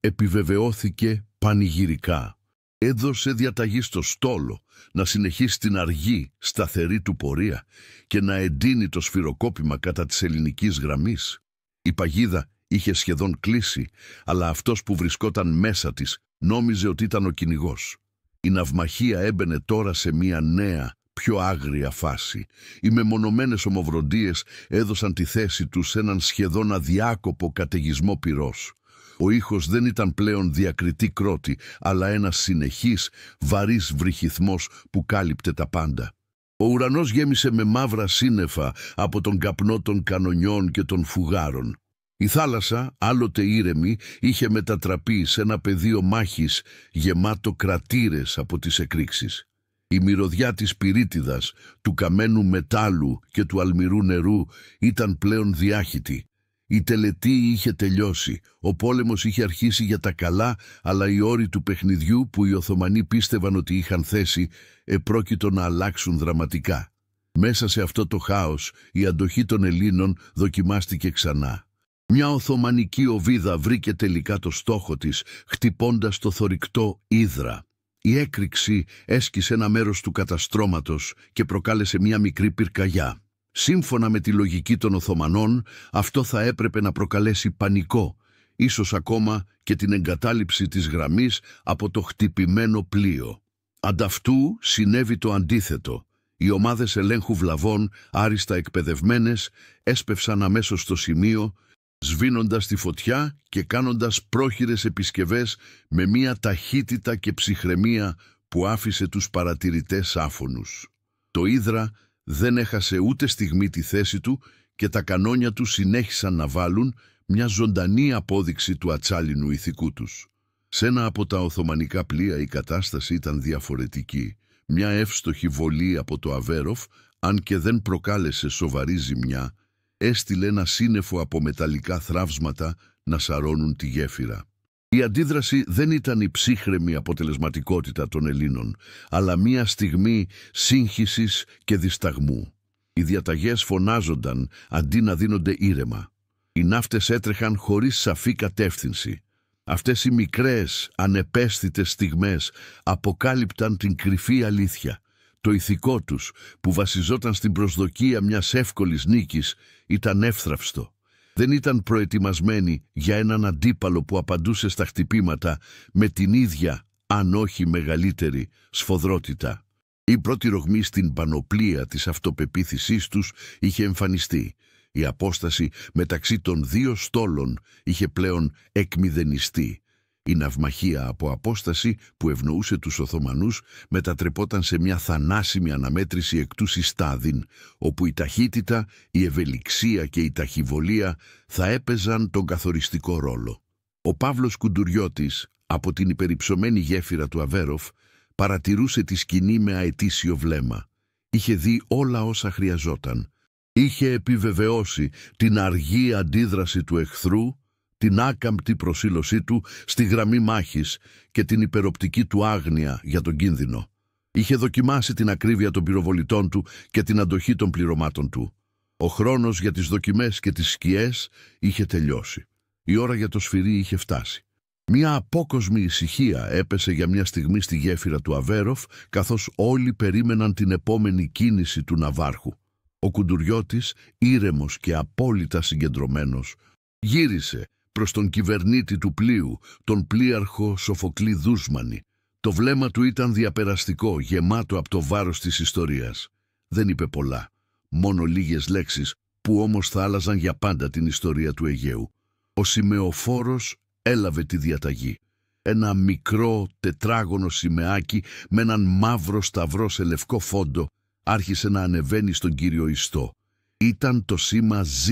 επιβεβαιώθηκε πανηγυρικά. Έδωσε διαταγή στο στόλο να συνεχίσει την αργή, σταθερή του πορεία και να εντείνει το σφυροκόπημα κατά της ελληνικής γραμμής. Η παγίδα είχε σχεδόν κλείσει, αλλά αυτός που βρισκόταν μέσα της νόμιζε ότι ήταν ο κυνηγός. Η ναυμαχία έμπαινε τώρα σε μια νέα, πιο άγρια φάση. Οι μεμονωμένες ομοβροντίες έδωσαν τη θέση τους σε έναν σχεδόν αδιάκοπο καταιγισμό πυρός. Ο ήχος δεν ήταν πλέον διακριτή κρότη, αλλά ένας συνεχής, βαρύς βρυχυθμός που κάλυπτε τα πάντα. Ο ουρανός γέμισε με μαύρα σύννεφα από τον καπνό των κανονιών και των φουγάρων. Η θάλασσα, άλλοτε ήρεμη, είχε μετατραπεί σε ένα πεδίο μάχης γεμάτο κρατήρες από τις εκρήξεις. Η μυρωδιά της πυρίτιδας, του καμένου μετάλλου και του αλμυρού νερού ήταν πλέον διάχυτη. Η τελετή είχε τελειώσει, ο πόλεμος είχε αρχίσει για τα καλά, αλλά οι όροι του παιχνιδιού που οι Οθωμανοί πίστευαν ότι είχαν θέσει επρόκειτο να αλλάξουν δραματικά. Μέσα σε αυτό το χάος η αντοχή των Ελλήνων δοκιμάστηκε ξανά. Μια Οθωμανική οβίδα βρήκε τελικά το στόχο της, χτυπώντας το θωρηκτό Ύδρα. Η έκρηξη έσκησε ένα μέρος του καταστρώματος και προκάλεσε μια μικρή πυρκαγιά. Σύμφωνα με τη λογική των Οθωμανών, αυτό θα έπρεπε να προκαλέσει πανικό, ίσως ακόμα και την εγκατάλειψη της γραμμής από το χτυπημένο πλοίο. Ανταυτού συνέβη το αντίθετο. Οι ομάδες ελέγχου βλαβών, άριστα εκπαιδευμένες, έσπευσαν αμέσως στο σημείο, σβήνοντας τη φωτιά και κάνοντας πρόχειρες επισκευές με μια ταχύτητα και ψυχραιμία που άφησε τους παρατηρητές άφωνους. Το Ύδρα δεν έχασε ούτε στιγμή τη θέση του και τα κανόνια του συνέχισαν να βάλουν μια ζωντανή απόδειξη του ατσάλινου ηθικού τους. Σε ένα από τα Οθωμανικά πλοία η κατάσταση ήταν διαφορετική. Μια εύστοχη βολή από το Αβέροφ, αν και δεν προκάλεσε σοβαρή ζημιά, έστειλε ένα σύννεφο από μεταλλικά θραύσματα να σαρώνουν τη γέφυρα. Η αντίδραση δεν ήταν η ψύχρεμη αποτελεσματικότητα των Ελλήνων, αλλά μια στιγμή σύγχυσης και δισταγμού. Οι διαταγές φωνάζονταν αντί να δίνονται ήρεμα. Οι ναύτες έτρεχαν χωρίς σαφή κατεύθυνση. Αυτές οι μικρές, ανεπαίσθητες στιγμές αποκάλυπταν την κρυφή αλήθεια. Το ηθικό τους, που βασιζόταν στην προσδοκία μιας εύκολης νίκης, ήταν εύθραυστο. Δεν ήταν προετοιμασμένοι για έναν αντίπαλο που απαντούσε στα χτυπήματα με την ίδια, αν όχι μεγαλύτερη, σφοδρότητα. Η πρώτη ρογμή στην πανοπλία της αυτοπεποίθησής τους είχε εμφανιστεί. Η απόσταση μεταξύ των δύο στόλων είχε πλέον εκμηδενιστεί. Η ναυμαχία από απόσταση που ευνοούσε τους Οθωμανούς μετατρεπόταν σε μια θανάσιμη αναμέτρηση εκ του συστάδιν, όπου η ταχύτητα, η ευελιξία και η ταχυβολία θα έπαιζαν τον καθοριστικό ρόλο. Ο Παύλος Κουντουριώτης, από την υπερυψωμένη γέφυρα του Αβέροφ, παρατηρούσε τη σκηνή με αετήσιο βλέμμα. Είχε δει όλα όσα χρειαζόταν. Είχε επιβεβαιώσει την αργή αντίδραση του εχθρού, την άκαμπτη προσήλωσή του στη γραμμή μάχης και την υπεροπτική του άγνοια για τον κίνδυνο. Είχε δοκιμάσει την ακρίβεια των πυροβολητών του και την αντοχή των πληρωμάτων του. Ο χρόνος για τις δοκιμές και τις σκιές είχε τελειώσει. Η ώρα για το σφυρί είχε φτάσει. Μια απόκοσμη ησυχία έπεσε για μια στιγμή στη γέφυρα του Αβέροφ, καθώς όλοι περίμεναν την επόμενη κίνηση του ναυάρχου. Ο Κουντουριώτης, ήρεμος και απόλυτα συγκεντρωμένος, γύρισε προς τον κυβερνήτη του πλοίου, τον πλοίαρχο Σοφοκλή Δούσμανη. Το βλέμμα του ήταν διαπεραστικό, γεμάτο από το βάρος της ιστορίας. Δεν είπε πολλά, μόνο λίγες λέξεις που όμως θα άλλαζαν για πάντα την ιστορία του Αιγαίου. Ο σημεοφόρος έλαβε τη διαταγή. Ένα μικρό τετράγωνο σημαίακι με έναν μαύρο σταυρό σε λευκό φόντο άρχισε να ανεβαίνει στον κύριο ιστό. Ήταν το σήμα Ζ,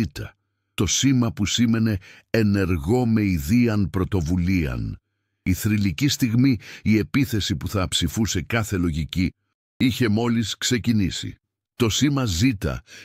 το σήμα που σήμαινε ενεργό με ιδίαν πρωτοβουλίαν. Η θρυλική στιγμή, η επίθεση που θα αψηφούσε κάθε λογική, είχε μόλις ξεκινήσει. Το σήμα Ζ,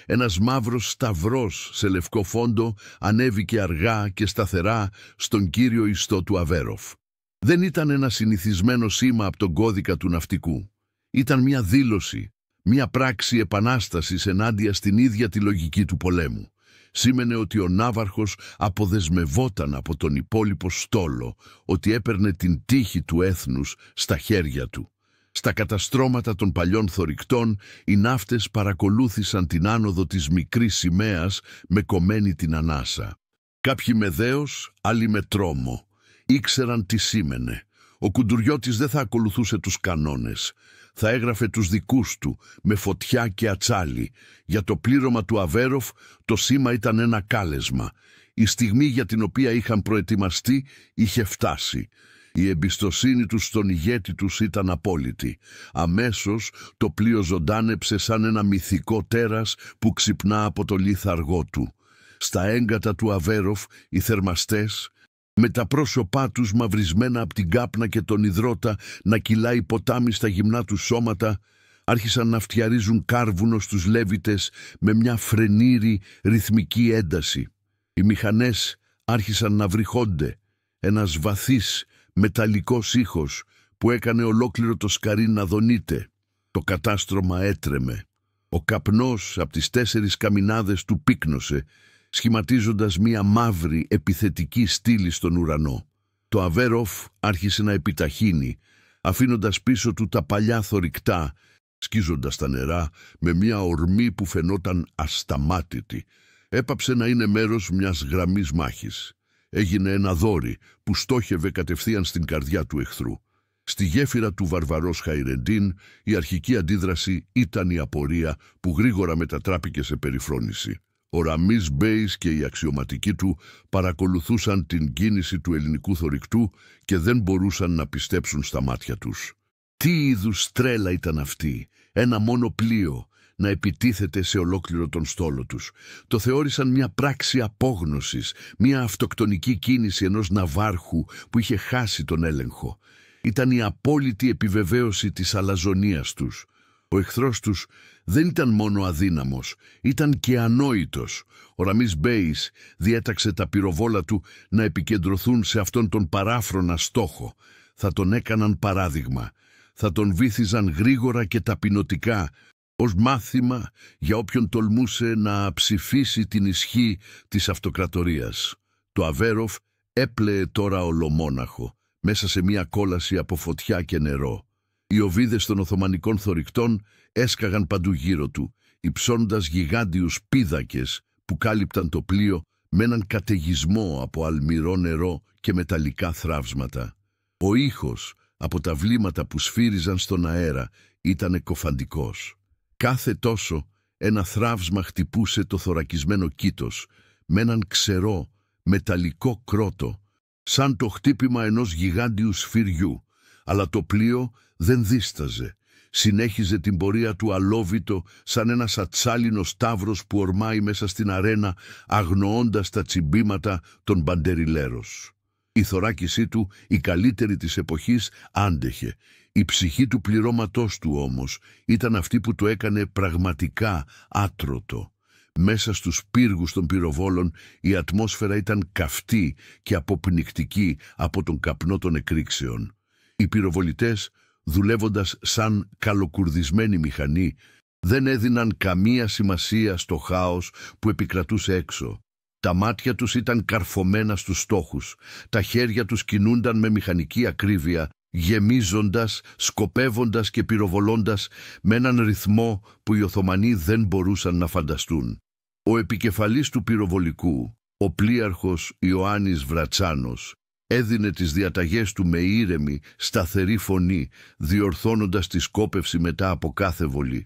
ένας μαύρος σταυρός σε λευκό φόντο, ανέβηκε αργά και σταθερά στον κύριο ιστό του Αβέροφ. Δεν ήταν ένα συνηθισμένο σήμα από τον κώδικα του ναυτικού. Ήταν μια δήλωση, μια πράξη επανάστασης ενάντια στην ίδια τη λογική του πολέμου. Σήμαινε ότι ο ναύαρχος αποδεσμευόταν από τον υπόλοιπο στόλο, ότι έπαιρνε την τύχη του έθνους στα χέρια του. Στα καταστρώματα των παλιών θωρηκτών, οι ναύτες παρακολούθησαν την άνοδο της μικρής σημαίας με κομμένη την ανάσα. Κάποιοι με δέος, άλλοι με τρόμο. Ήξεραν τι σήμαινε. Ο Κουντουριώτης δεν θα ακολουθούσε τους κανόνες. Θα έγραφε τους δικούς του, με φωτιά και ατσάλι. Για το πλήρωμα του Αβέροφ το σήμα ήταν ένα κάλεσμα. Η στιγμή για την οποία είχαν προετοιμαστεί είχε φτάσει. Η εμπιστοσύνη τους στον ηγέτη τους ήταν απόλυτη. Αμέσως το πλοίο ζωντάνεψε σαν ένα μυθικό τέρας που ξυπνά από το λίθαργό του. Στα έγκατα του Αβέροφ οι θερμαστές, με τα πρόσωπά τους μαυρισμένα από την κάπνα και τον υδρότα να κυλάει ποτάμι στα γυμνά του σώματα, άρχισαν να φτιαρίζουν κάρβουνο στους λέβητες με μια φρενήρη ρυθμική ένταση. Οι μηχανές άρχισαν να βρυχώνται. Ένας βαθύς μεταλλικός ήχος που έκανε ολόκληρο το σκαρί να δονείται. Το κατάστρωμα έτρεμε. Ο καπνός από τις 4 καμινάδες του πύκνωσε σχηματίζοντας μία μαύρη επιθετική στήλη στον ουρανό. Το Αβέροφ άρχισε να επιταχύνει, αφήνοντας πίσω του τα παλιά θωρηκτά, σκίζοντας τα νερά με μία ορμή που φαινόταν ασταμάτητη. Έπαψε να είναι μέρος μιας γραμμής μάχης. Έγινε ένα δόρυ που στόχευε κατευθείαν στην καρδιά του εχθρού. Στη γέφυρα του Βαρβαρός Χαϊρεντίν η αρχική αντίδραση ήταν η απορία που γρήγορα μετατράπηκε σε περιφρόνηση. Ο Ραμίς Μπέις και οι αξιωματικοί του παρακολουθούσαν την κίνηση του ελληνικού θωρηκτού και δεν μπορούσαν να πιστέψουν στα μάτια τους. Τι είδους τρέλα ήταν αυτή, ένα μόνο πλοίο να επιτίθεται σε ολόκληρο τον στόλο τους. Το θεώρησαν μια πράξη απόγνωσης, μια αυτοκτονική κίνηση ενός ναυάρχου που είχε χάσει τον έλεγχο. Ήταν η απόλυτη επιβεβαίωση της αλαζονίας τους. Ο εχθρός τους δεν ήταν μόνο αδύναμος, ήταν και ανόητος. Ο Ραμίς Μπέις διέταξε τα πυροβόλα του να επικεντρωθούν σε αυτόν τον παράφρονα στόχο. Θα τον έκαναν παράδειγμα. Θα τον βύθιζαν γρήγορα και ταπεινωτικά, ως μάθημα για όποιον τολμούσε να ψηφίσει την ισχύ της αυτοκρατορίας. Το Αβέροφ έπλεε τώρα ολομόναχο, μέσα σε μια κόλαση από φωτιά και νερό. Οι οβίδες των Οθωμανικών θωρηκτών έσκαγαν παντού γύρω του, υψώντας γιγάντιους πίδακες που κάλυπταν το πλοίο με έναν καταιγισμό από αλμυρό νερό και μεταλλικά θραύσματα. Ο ήχος από τα βλήματα που σφύριζαν στον αέρα ήταν εκκοφαντικός. Κάθε τόσο ένα θραύσμα χτυπούσε το θωρακισμένο κήτος με έναν ξερό μεταλλικό κρότο, σαν το χτύπημα ενός γιγάντιου σφυριού, αλλά το πλοίο δεν δίσταζε. Συνέχιζε την πορεία του αλόβητο σαν ένας ατσάλινος ταύρος που ορμάει μέσα στην αρένα, αγνοώντας τα τσιμπήματα των μπαντεριλέρος. Η θωράκισή του, η καλύτερη της εποχής, άντεχε. Η ψυχή του πληρώματός του όμως ήταν αυτή που το έκανε πραγματικά άτρωτο. Μέσα στους πύργους των πυροβόλων η ατμόσφαιρα ήταν καυτή και αποπνικτική από τον καπνό των εκρήξεων. Οι πυροβολητές, δουλεύοντας σαν καλοκουρδισμένη μηχανή, δεν έδιναν καμία σημασία στο χάος που επικρατούσε έξω. Τα μάτια τους ήταν καρφωμένα στους στόχους, τα χέρια τους κινούνταν με μηχανική ακρίβεια, γεμίζοντας, σκοπεύοντας και πυροβολώντας με έναν ρυθμό που οι Οθωμανοί δεν μπορούσαν να φανταστούν. Ο επικεφαλής του πυροβολικού, ο πλοίαρχος Ιωάννης Βρατσάνος, έδινε τις διαταγές του με ήρεμη, σταθερή φωνή, διορθώνοντας τη σκόπευση μετά από κάθε βολή.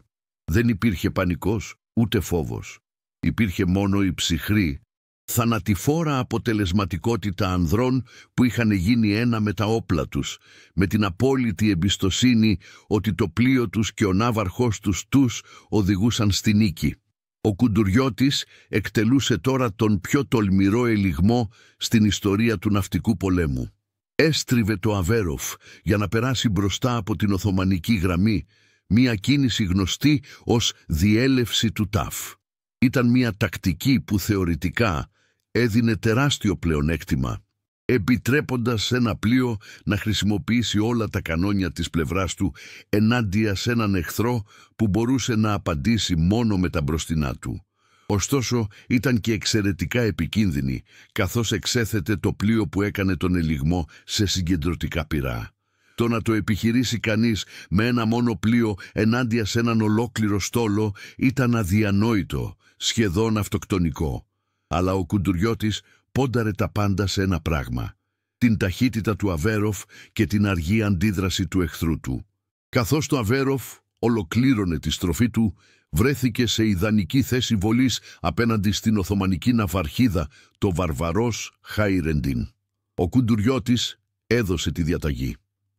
Δεν υπήρχε πανικός, ούτε φόβος. Υπήρχε μόνο η ψυχρή, θανατηφόρα αποτελεσματικότητα ανδρών που είχαν γίνει ένα με τα όπλα τους, με την απόλυτη εμπιστοσύνη ότι το πλοίο τους και ο ναύαρχός τους οδηγούσαν στη νίκη. Ο Κουντουριώτης εκτελούσε τώρα τον πιο τολμηρό ελιγμό στην ιστορία του ναυτικού πολέμου. Έστριβε το Αβέροφ για να περάσει μπροστά από την Οθωμανική γραμμή, μια κίνηση γνωστή ως διέλευση του ΤΑΦ. Ήταν μια τακτική που θεωρητικά έδινε τεράστιο πλεονέκτημα, επιτρέποντας σε ένα πλοίο να χρησιμοποιήσει όλα τα κανόνια της πλευράς του ενάντια σε έναν εχθρό που μπορούσε να απαντήσει μόνο με τα μπροστινά του. Ωστόσο ήταν και εξαιρετικά επικίνδυνη, καθώς εξέθετε το πλοίο που έκανε τον ελιγμό σε συγκεντρωτικά πυρά. Το να το επιχειρήσει κανείς με ένα μόνο πλοίο ενάντια σε έναν ολόκληρο στόλο ήταν αδιανόητο, σχεδόν αυτοκτονικό. Αλλά ο Κουντουριώτης πόνταρε τα πάντα σε ένα πράγμα: την ταχύτητα του Αβέροφ και την αργή αντίδραση του εχθρού του. Καθώς το Αβέροφ ολοκλήρωνε τη στροφή του, βρέθηκε σε ιδανική θέση βολής απέναντι στην Οθωμανική ναυαρχίδα, το Βαρβαρός Χαϊρεντίν. Ο Κουντουριώτης έδωσε τη διαταγή.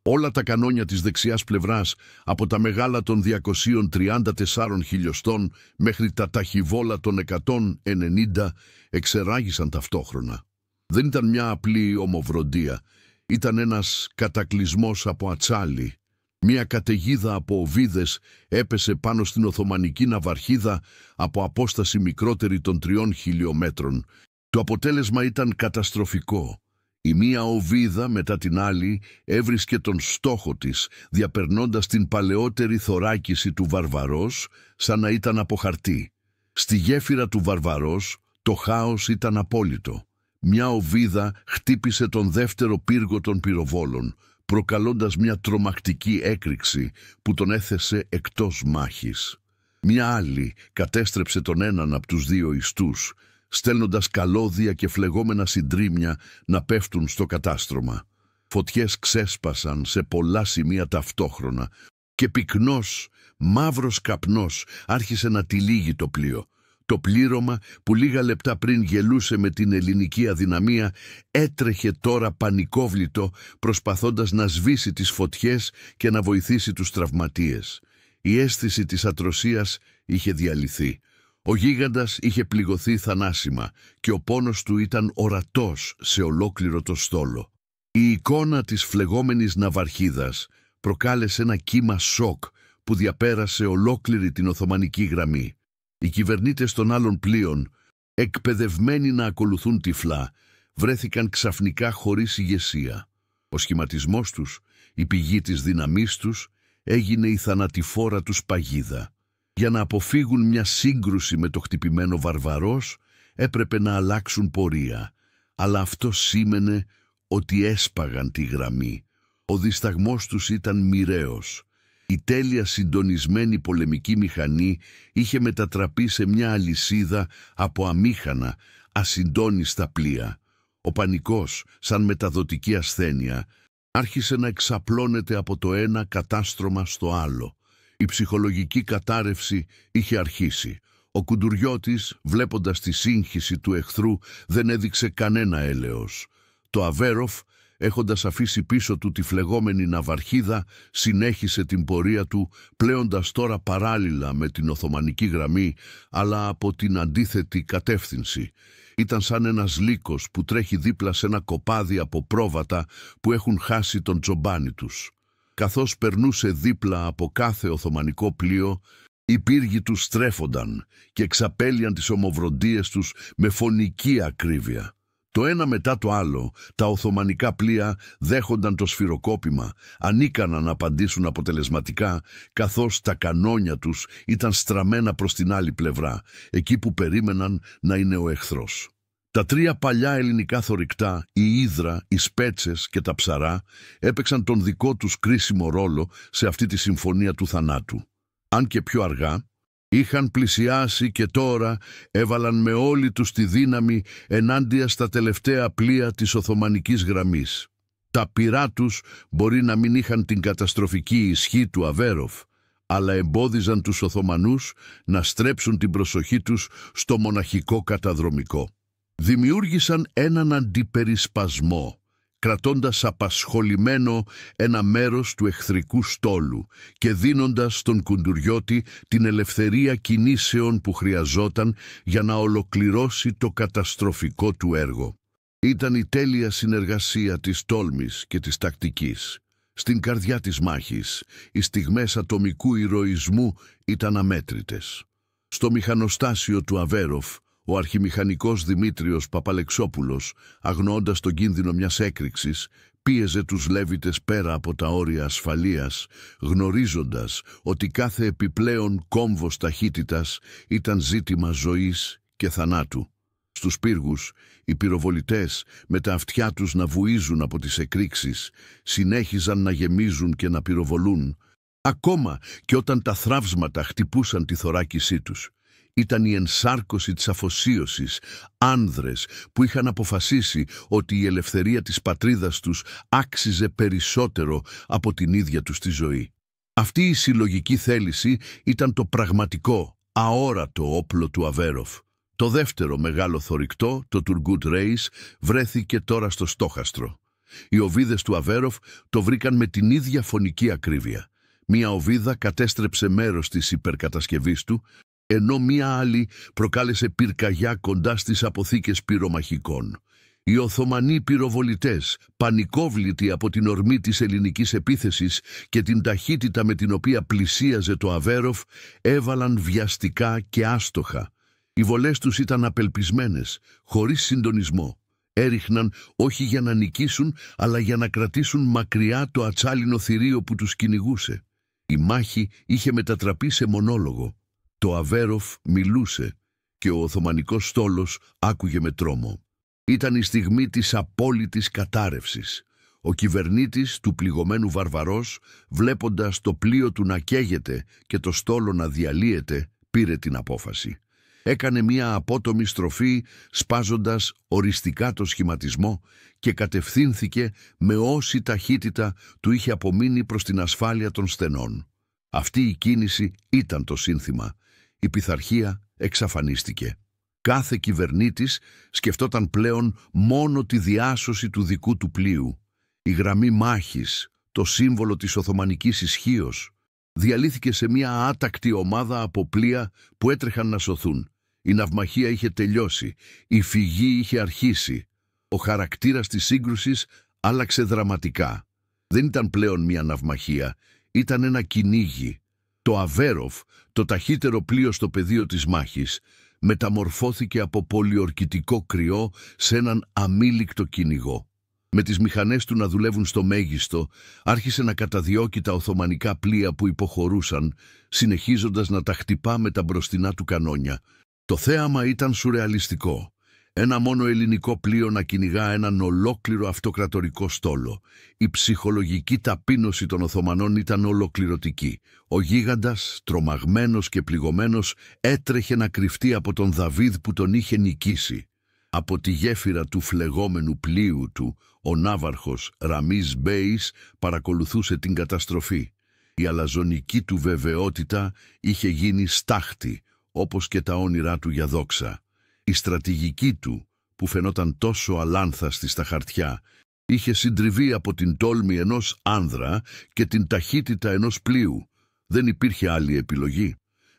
Όλα τα κανόνια της δεξιάς πλευράς, από τα μεγάλα των 234 χιλιοστών μέχρι τα ταχυβόλα των 190, εξεράγησαν ταυτόχρονα. Δεν ήταν μια απλή ομοβροντία, ήταν ένας κατακλυσμός από ατσάλι. Μια καταιγίδα από οβίδες έπεσε πάνω στην Οθωμανική ναυαρχίδα από απόσταση μικρότερη των 3 χιλιόμετρων. Το αποτέλεσμα ήταν καταστροφικό. Η μία οβίδα μετά την άλλη έβρισκε τον στόχο της, διαπερνώντας την παλαιότερη θωράκιση του Βαρβαρός σαν να ήταν από χαρτί. Στη γέφυρα του Βαρβαρός, Το χάος ήταν απόλυτο. Μια οβίδα χτύπησε τον δεύτερο πύργο των πυροβόλων, προκαλώντας μια τρομακτική έκρηξη που τον έθεσε εκτός μάχης. Μια άλλη κατέστρεψε τον έναν από τους δύο ιστούς, στέλνοντας καλώδια και φλεγόμενα συντρίμμια να πέφτουν στο κατάστρωμα. Φωτιές ξέσπασαν σε πολλά σημεία ταυτόχρονα και πυκνός, μαύρος καπνός άρχισε να τυλίγει το πλοίο. Το πλήρωμα που λίγα λεπτά πριν γελούσε με την ελληνική αδυναμία έτρεχε τώρα πανικόβλητο, προσπαθώντας να σβήσει τις φωτιές και να βοηθήσει τους τραυματίες. Η αίσθηση της ατρωσίας είχε διαλυθεί. Ο γίγαντας είχε πληγωθεί θανάσιμα και ο πόνος του ήταν ορατός σε ολόκληρο το στόλο. Η εικόνα της φλεγόμενης ναυαρχίδας προκάλεσε ένα κύμα σοκ που διαπέρασε ολόκληρη την Οθωμανική γραμμή. Οι κυβερνήτες των άλλων πλοίων, εκπαιδευμένοι να ακολουθούν τυφλά, βρέθηκαν ξαφνικά χωρίς ηγεσία. Ο σχηματισμός τους, η πηγή της δύναμής τους, έγινε η θανατηφόρα τους παγίδα. Για να αποφύγουν μια σύγκρουση με το χτυπημένο Βαρβαρός, έπρεπε να αλλάξουν πορεία. Αλλά αυτό σήμαινε ότι έσπαγαν τη γραμμή. Ο δισταγμός τους ήταν μοιραίος. Η τέλεια συντονισμένη πολεμική μηχανή είχε μετατραπεί σε μια αλυσίδα από αμήχανα, ασυντόνιστα πλοία. Ο πανικός, σαν μεταδοτική ασθένεια, άρχισε να εξαπλώνεται από το ένα κατάστρωμα στο άλλο. Η ψυχολογική κατάρρευση είχε αρχίσει. Ο Κουντουριώτης, βλέποντας τη σύγχυση του εχθρού, δεν έδειξε κανένα έλεος. Το Αβέροφ, έχοντας αφήσει πίσω του τη φλεγόμενη ναυαρχίδα, συνέχισε την πορεία του, πλέοντας τώρα παράλληλα με την Οθωμανική γραμμή, αλλά από την αντίθετη κατεύθυνση. Ήταν σαν ένας λύκος που τρέχει δίπλα σε ένα κοπάδι από πρόβατα που έχουν χάσει τον τζομπάνι τους. Καθώς περνούσε δίπλα από κάθε Οθωμανικό πλοίο, οι πύργοι τους στρέφονταν και εξαπέλυαν τις ομοβροντίες τους με φωνική ακρίβεια. Το ένα μετά το άλλο, τα Οθωμανικά πλοία δέχονταν το σφυροκόπημα, ανίκανα να απαντήσουν αποτελεσματικά, καθώς τα κανόνια τους ήταν στραμμένα προς την άλλη πλευρά, εκεί που περίμεναν να είναι ο εχθρός. Τα τρία παλιά ελληνικά θωρηκτά, η Ύδρα, οι Σπέτσες και τα Ψαρά, έπαιξαν τον δικό τους κρίσιμο ρόλο σε αυτή τη συμφωνία του θανάτου. Αν και πιο αργά, είχαν πλησιάσει και τώρα έβαλαν με όλη τους τη δύναμη ενάντια στα τελευταία πλοία της Οθωμανικής γραμμής. Τα πυρά τους μπορεί να μην είχαν την καταστροφική ισχύ του Αβέροφ, αλλά εμπόδιζαν τους Οθωμανούς να στρέψουν την προσοχή τους στο μοναχικό καταδρομικό. Δημιούργησαν έναν αντιπερισπασμό, κρατώντας απασχολημένο ένα μέρος του εχθρικού στόλου και δίνοντας στον Κουντουριώτη την ελευθερία κινήσεων που χρειαζόταν για να ολοκληρώσει το καταστροφικό του έργο. Ήταν η τέλεια συνεργασία της τόλμης και της τακτικής. Στην καρδιά της μάχης, οι στιγμές ατομικού ηρωισμού ήταν αμέτρητες. Στο μηχανοστάσιο του Αβέροφ, ο αρχιμηχανικός Δημήτριος Παπαλεξόπουλος, αγνοώντας τον κίνδυνο μιας έκρηξης, πίεζε τους Λέβητες πέρα από τα όρια ασφαλείας, γνωρίζοντας ότι κάθε επιπλέον κόμβος ταχύτητας ήταν ζήτημα ζωής και θανάτου. Στους πύργους, οι πυροβολητές, με τα αυτιά τους να βουίζουν από τις εκρήξεις, συνέχιζαν να γεμίζουν και να πυροβολούν, ακόμα και όταν τα θραύσματα χτυπούσαν τη θωράκισή τους. Ήταν η ενσάρκωση της αφοσίωσης, άνδρες που είχαν αποφασίσει ότι η ελευθερία της πατρίδας τους άξιζε περισσότερο από την ίδια τους τη ζωή. Αυτή η συλλογική θέληση ήταν το πραγματικό, αόρατο όπλο του Αβέροφ. Το δεύτερο μεγάλο θωρηκτό, το Τουργκούτ Ρέις, βρέθηκε τώρα στο στόχαστρο. Οι οβίδες του Αβέροφ το βρήκαν με την ίδια φωνική ακρίβεια. Μία οβίδα κατέστρεψε μέρος της υπερκατασκευής του, ενώ μία άλλη προκάλεσε πυρκαγιά κοντά στις αποθήκες πυρομαχικών. Οι Οθωμανοί πυροβολητές, πανικόβλητοι από την ορμή της ελληνικής επίθεσης και την ταχύτητα με την οποία πλησίαζε το Αβέροφ, έβαλαν βιαστικά και άστοχα. Οι βολές τους ήταν απελπισμένες, χωρίς συντονισμό. Έριχναν όχι για να νικήσουν, αλλά για να κρατήσουν μακριά το ατσάλινο θηρίο που τους κυνηγούσε. Η μάχη είχε μετατραπεί σε μονόλογο. Το Αβέροφ μιλούσε και ο Οθωμανικός στόλος άκουγε με τρόμο. Ήταν η στιγμή της απόλυτης κατάρρευσης. Ο κυβερνήτης του πληγωμένου Βαρβαρός, βλέποντας το πλοίο του να καίγεται και το στόλο να διαλύεται, πήρε την απόφαση. Έκανε μία απότομη στροφή, σπάζοντας οριστικά το σχηματισμό, και κατευθύνθηκε με όση ταχύτητα του είχε απομείνει προς την ασφάλεια των στενών. Αυτή η κίνηση ήταν το σύνθημα. Η πειθαρχία εξαφανίστηκε. Κάθε κυβερνήτης σκεφτόταν πλέον μόνο τη διάσωση του δικού του πλοίου. Η γραμμή μάχης, το σύμβολο της Οθωμανικής ισχύος, διαλύθηκε σε μια άτακτη ομάδα από πλοία που έτρεχαν να σωθούν. Η ναυμαχία είχε τελειώσει, η φυγή είχε αρχίσει. Ο χαρακτήρας της σύγκρουσης άλλαξε δραματικά. Δεν ήταν πλέον μια ναυμαχία, ήταν ένα κυνήγι. Το Αβέροφ, το ταχύτερο πλοίο στο πεδίο της μάχης, μεταμορφώθηκε από πολιορκητικό κρυό σε έναν αμήλικτο κυνηγό. Με τις μηχανές του να δουλεύουν στο μέγιστο, άρχισε να καταδιώκει τα οθωμανικά πλοία που υποχωρούσαν, συνεχίζοντας να τα χτυπά με τα μπροστινά του κανόνια. Το θέαμα ήταν σουρεαλιστικό. Ένα μόνο ελληνικό πλοίο να κυνηγά έναν ολόκληρο αυτοκρατορικό στόλο. Η ψυχολογική ταπείνωση των Οθωμανών ήταν ολοκληρωτική. Ο γίγαντας, τρομαγμένος και πληγωμένος, έτρεχε να κρυφτεί από τον Δαβίδ που τον είχε νικήσει. Από τη γέφυρα του φλεγόμενου πλοίου του, ο ναύαρχος Ραμίς Μπέης παρακολουθούσε την καταστροφή. Η αλαζονική του βεβαιότητα είχε γίνει στάχτη, όπως και τα όνειρά του για δόξα. Η στρατηγική του, που φαινόταν τόσο αλάνθαστη στα χαρτιά, είχε συντριβεί από την τόλμη ενός άνδρα και την ταχύτητα ενός πλοίου. Δεν υπήρχε άλλη επιλογή.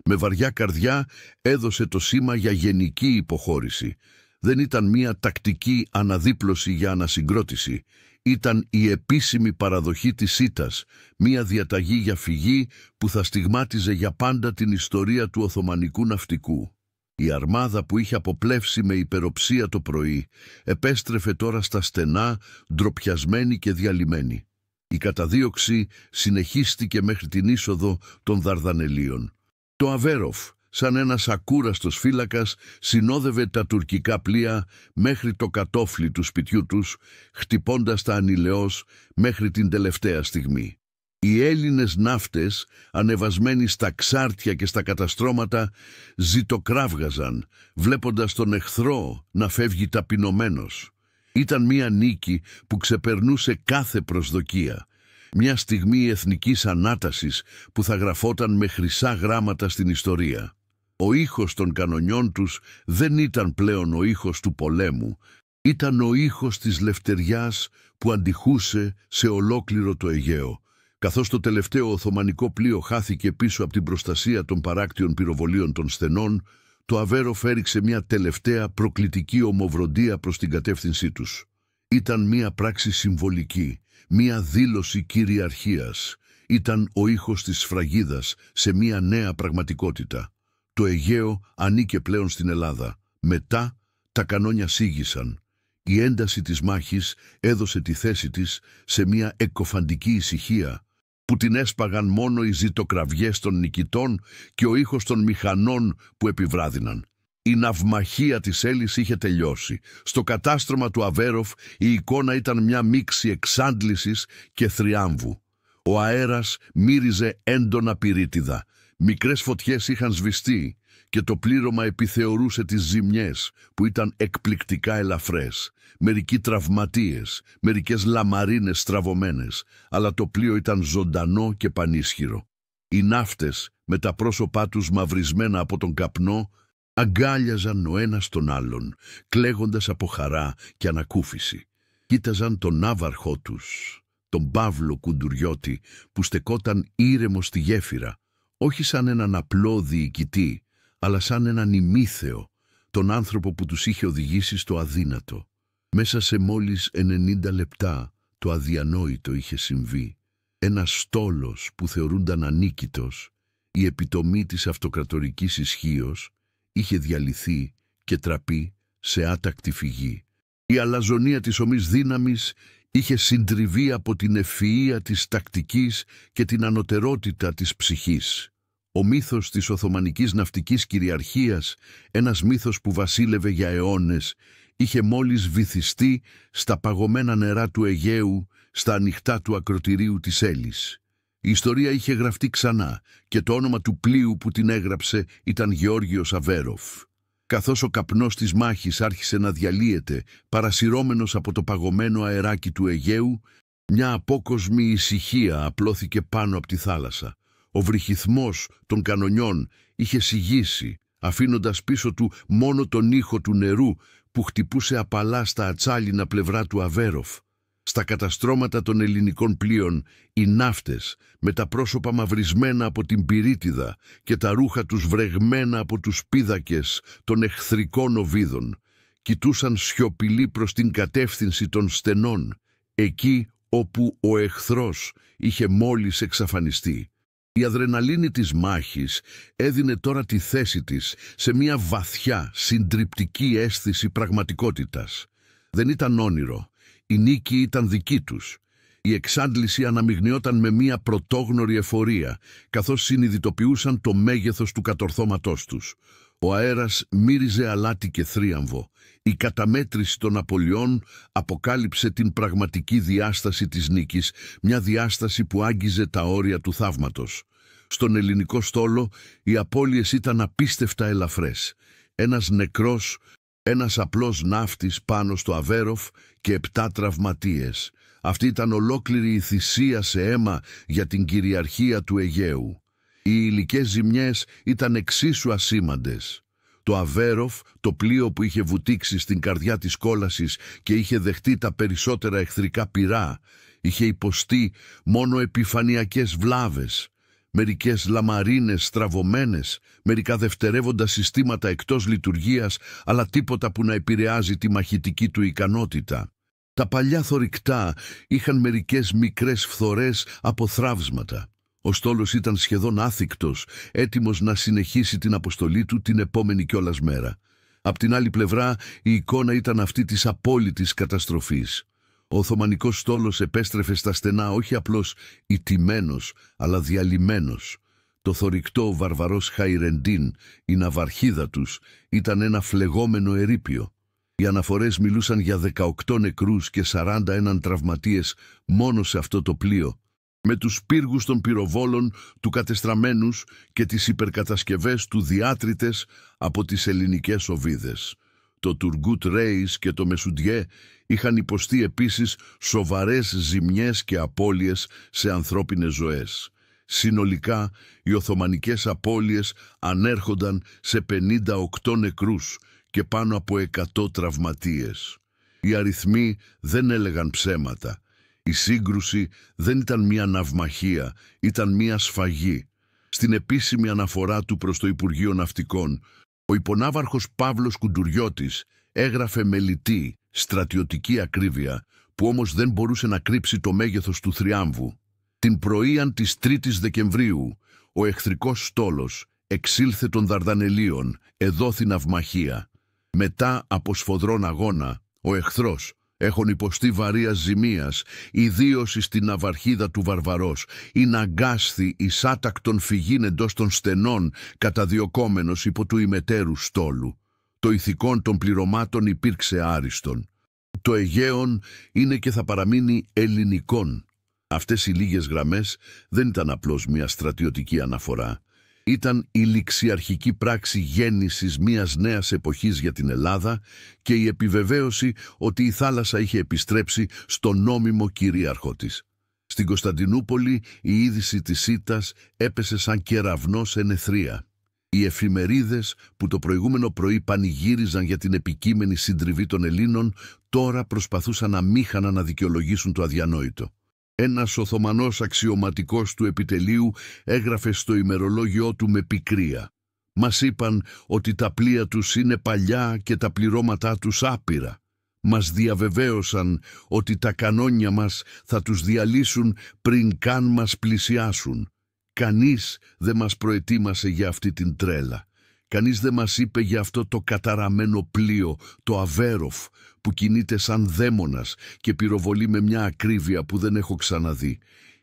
Με βαριά καρδιά έδωσε το σήμα για γενική υποχώρηση. Δεν ήταν μία τακτική αναδίπλωση για ανασυγκρότηση. Ήταν η επίσημη παραδοχή της ήττας, μία διαταγή για φυγή που θα στιγμάτιζε για πάντα την ιστορία του Οθωμανικού ναυτικού. Η αρμάδα που είχε αποπλεύσει με υπεροψία το πρωί επέστρεφε τώρα στα στενά, ντροπιασμένη και διαλυμένη. Η καταδίωξη συνεχίστηκε μέχρι την είσοδο των Δαρδανελίων. Το Αβέροφ, σαν ένας ακούραστος φύλακας, συνόδευε τα τουρκικά πλοία μέχρι το κατόφλι του σπιτιού τους, χτυπώντας τα ανηλαιώς μέχρι την τελευταία στιγμή. Οι Έλληνες ναύτες, ανεβασμένοι στα ξάρτια και στα καταστρώματα, ζητοκράβγαζαν, βλέποντας τον εχθρό να φεύγει ταπεινωμένος. Ήταν μία νίκη που ξεπερνούσε κάθε προσδοκία. Μια στιγμή εθνικής ανάτασης που θα γραφόταν με χρυσά γράμματα στην ιστορία. Ο ήχος των κανονιών τους δεν ήταν πλέον ο ήχος του πολέμου, ήταν ο ήχος της λευτεριάς που αντιχούσε σε ολόκληρο το Αιγαίο. Καθώς το τελευταίο οθωμανικό πλοίο χάθηκε πίσω από την προστασία των παράκτιων πυροβολίων των στενών, το Αβέροφ έριξε μια τελευταία προκλητική ομοβροντία προς την κατεύθυνσή τους. Ήταν μια πράξη συμβολική, μια δήλωση κυριαρχίας. Ήταν ο ήχος της σφραγίδας σε μια νέα πραγματικότητα. Το Αιγαίο ανήκε πλέον στην Ελλάδα. Μετά τα κανόνια σίγησαν. Η ένταση της μάχης έδωσε τη θέση της σε μια εκκοφαντική ησυχία, που την έσπαγαν μόνο οι ζητοκραυγές των νικητών και ο ήχος των μηχανών που επιβράδυναν. Η ναυμαχία της Έλλης είχε τελειώσει. Στο κατάστρωμα του Αβέροφ η εικόνα ήταν μια μίξη εξάντλησης και θριάμβου. Ο αέρας μύριζε έντονα πυρίτιδα. Μικρές φωτιές είχαν σβηστεί και το πλήρωμα επιθεωρούσε τις ζημιές που ήταν εκπληκτικά ελαφρές. Μερικοί τραυματίες, μερικές λαμαρίνες στραβωμένες, αλλά το πλοίο ήταν ζωντανό και πανίσχυρο. Οι ναύτες, με τα πρόσωπά τους μαυρισμένα από τον καπνό, αγκάλιαζαν ο ένας τον άλλον, κλαίγοντας από χαρά και ανακούφιση. Κοίταζαν τον ναύαρχό τους, τον Παύλο Κουντουριώτη, που στεκόταν ήρεμο στη γέφυρα, όχι σαν έναν απλό διοικητή, αλλά σαν έναν ημίθεο, τον άνθρωπο που τους είχε οδηγήσει στο αδύνατο. Μέσα σε μόλις 90 λεπτά το αδιανόητο είχε συμβεί. Ένας στόλος που θεωρούνταν ανίκητος, η επιτομή της αυτοκρατορικής ισχύος, είχε διαλυθεί και τραπεί σε άτακτη φυγή. Η αλαζονία της ομής δύναμης είχε συντριβεί από την ευφυΐα της τακτικής και την ανωτερότητα της ψυχής. Ο μύθος της Οθωμανικής ναυτικής κυριαρχίας, ένας μύθος που βασίλευε για αιώνες, είχε μόλις βυθιστεί στα παγωμένα νερά του Αιγαίου, στα ανοιχτά του ακρωτηρίου της Έλλης. Η ιστορία είχε γραφτεί ξανά και το όνομα του πλοίου που την έγραψε ήταν Γεώργιος Αβέροφ. Καθώς ο καπνός της μάχης άρχισε να διαλύεται, παρασυρώμενος από το παγωμένο αεράκι του Αιγαίου, μια απόκοσμη ησυχία απλώθηκε πάνω από τη θάλασσα. Ο βρυχυθμός των κανονιών είχε σιγήσει, αφήνοντας πίσω του μόνο τον ήχο του νερού που χτυπούσε απαλά στα ατσάλινα πλευρά του Αβέροφ. Στα καταστρώματα των ελληνικών πλοίων, οι ναύτες, με τα πρόσωπα μαυρισμένα από την πυρίτιδα και τα ρούχα τους βρεγμένα από τους πίδακες των εχθρικών οβίδων, κοιτούσαν σιωπηλοί προς την κατεύθυνση των στενών, εκεί όπου ο εχθρός είχε μόλις εξαφανιστεί. Η αδρεναλίνη της μάχης έδινε τώρα τη θέση της σε μια βαθιά, συντριπτική αίσθηση πραγματικότητας. Δεν ήταν όνειρο. Η νίκη ήταν δική τους. Η εξάντληση αναμειγνυόταν με μια πρωτόγνωρη εφορία, καθώς συνειδητοποιούσαν το μέγεθος του κατορθώματός τους. Ο αέρας μύριζε αλάτι και θρίαμβο. Η καταμέτρηση των απολειών αποκάλυψε την πραγματική διάσταση της νίκης, μια διάσταση που άγγιζε τα όρια του θαύματος. Στον ελληνικό στόλο οι απώλειες ήταν απίστευτα ελαφρές. Ένας νεκρός, ένας απλός ναύτης πάνω στο Αβέροφ και 7 τραυματίες. Αυτή ήταν ολόκληρη η θυσία σε αίμα για την κυριαρχία του Αιγαίου. Οι υλικές ζημιές ήταν εξίσου ασήμαντες. Το Αβέροφ, το πλοίο που είχε βουτήξει στην καρδιά της κόλασης και είχε δεχτεί τα περισσότερα εχθρικά πυρά, είχε υποστεί μόνο επιφανειακές βλάβες. Μερικές λαμαρίνες στραβωμένες, μερικά δευτερεύοντα συστήματα εκτός λειτουργίας, αλλά τίποτα που να επηρεάζει τη μαχητική του ικανότητα. Τα παλιά θωρηκτά είχαν μερικές μικρές φθορές από θραύσματα. Ο στόλος ήταν σχεδόν άθικτος, έτοιμος να συνεχίσει την αποστολή του την επόμενη κιόλας μέρα. Απ' την άλλη πλευρά, η εικόνα ήταν αυτή της απόλυτης καταστροφής. Ο Οθωμανικός στόλος επέστρεφε στα στενά όχι απλώς ηττημένος, αλλά διαλυμένος. Το θωρηκτό βαρβαρός Χαϊρεντίν, η ναυαρχίδα τους, ήταν ένα φλεγόμενο ερείπιο. Οι αναφορές μιλούσαν για 18 νεκρούς και 41 τραυματίες μόνο σε αυτό το πλοίο, με τους πύργους των πυροβόλων του κατεστραμμένους και τις υπερκατασκευές του διάτριτες από τις ελληνικές οβίδες. Το Τουργκούτ Ρέις και το Μεσουντιέ είχαν υποστεί επίσης σοβαρές ζημιές και απώλειες σε ανθρώπινες ζωές. Συνολικά, οι Οθωμανικές απώλειες ανέρχονταν σε 58 νεκρούς και πάνω από 100 τραυματίες. Οι αριθμοί δεν έλεγαν ψέματα. Η σύγκρουση δεν ήταν μια ναυμαχία, ήταν μια σφαγή. Στην επίσημη αναφορά του προς το Υπουργείο Ναυτικών, ο υπονάβαρχος Παύλος Κουντουριώτης έγραφε με λιτή, στρατιωτική ακρίβεια, που όμως δεν μπορούσε να κρύψει το μέγεθος του θριάμβου. Την πρωίαν της 3ης Δεκεμβρίου, ο εχθρικός στόλος εξήλθε των Δαρδανελίων, εδόθη ναυμαχία. Μετά από σφοδρόν αγώνα, ο εχθρός, έχων υποστεί βαρείας ζημίας, ιδίως στην ναυαρχίδα του Βαρβαρός, ειναγκάσθη εις άτακτον φυγήν εντός των στενών, καταδιωκόμενος υπό του ημετέρου στόλου. Το ηθικόν των πληρωμάτων υπήρξε άριστον. Το Αιγαίον είναι και θα παραμείνει ελληνικών. Αυτές οι λίγες γραμμές δεν ήταν απλώς μια στρατιωτική αναφορά. Ήταν η ληξιαρχική πράξη γέννησης μιας νέας εποχής για την Ελλάδα και η επιβεβαίωση ότι η θάλασσα είχε επιστρέψει στον νόμιμο κυρίαρχο της. Στην Κωνσταντινούπολη η είδηση της ΣΥΤΑΣ έπεσε σαν κεραυνός εν αιθρία. Οι εφημερίδες που το προηγούμενο πρωί πανηγύριζαν για την επικείμενη συντριβή των Ελλήνων τώρα προσπαθούσαν αμήχανα να δικαιολογήσουν το αδιανόητο. Ένας Οθωμανός αξιωματικός του επιτελείου έγραφε στο ημερολόγιό του με πικρία. Μας είπαν ότι τα πλοία τους είναι παλιά και τα πληρώματά τους άπειρα. Μας διαβεβαίωσαν ότι τα κανόνια μας θα τους διαλύσουν πριν καν μας πλησιάσουν. Κανείς δεν μας προετοίμασε για αυτή την τρέλα. Κανείς δεν μας είπε για αυτό το καταραμένο πλοίο, το Αβέροφ, που κινείται σαν δαίμονας και πυροβολεί με μια ακρίβεια που δεν έχω ξαναδεί.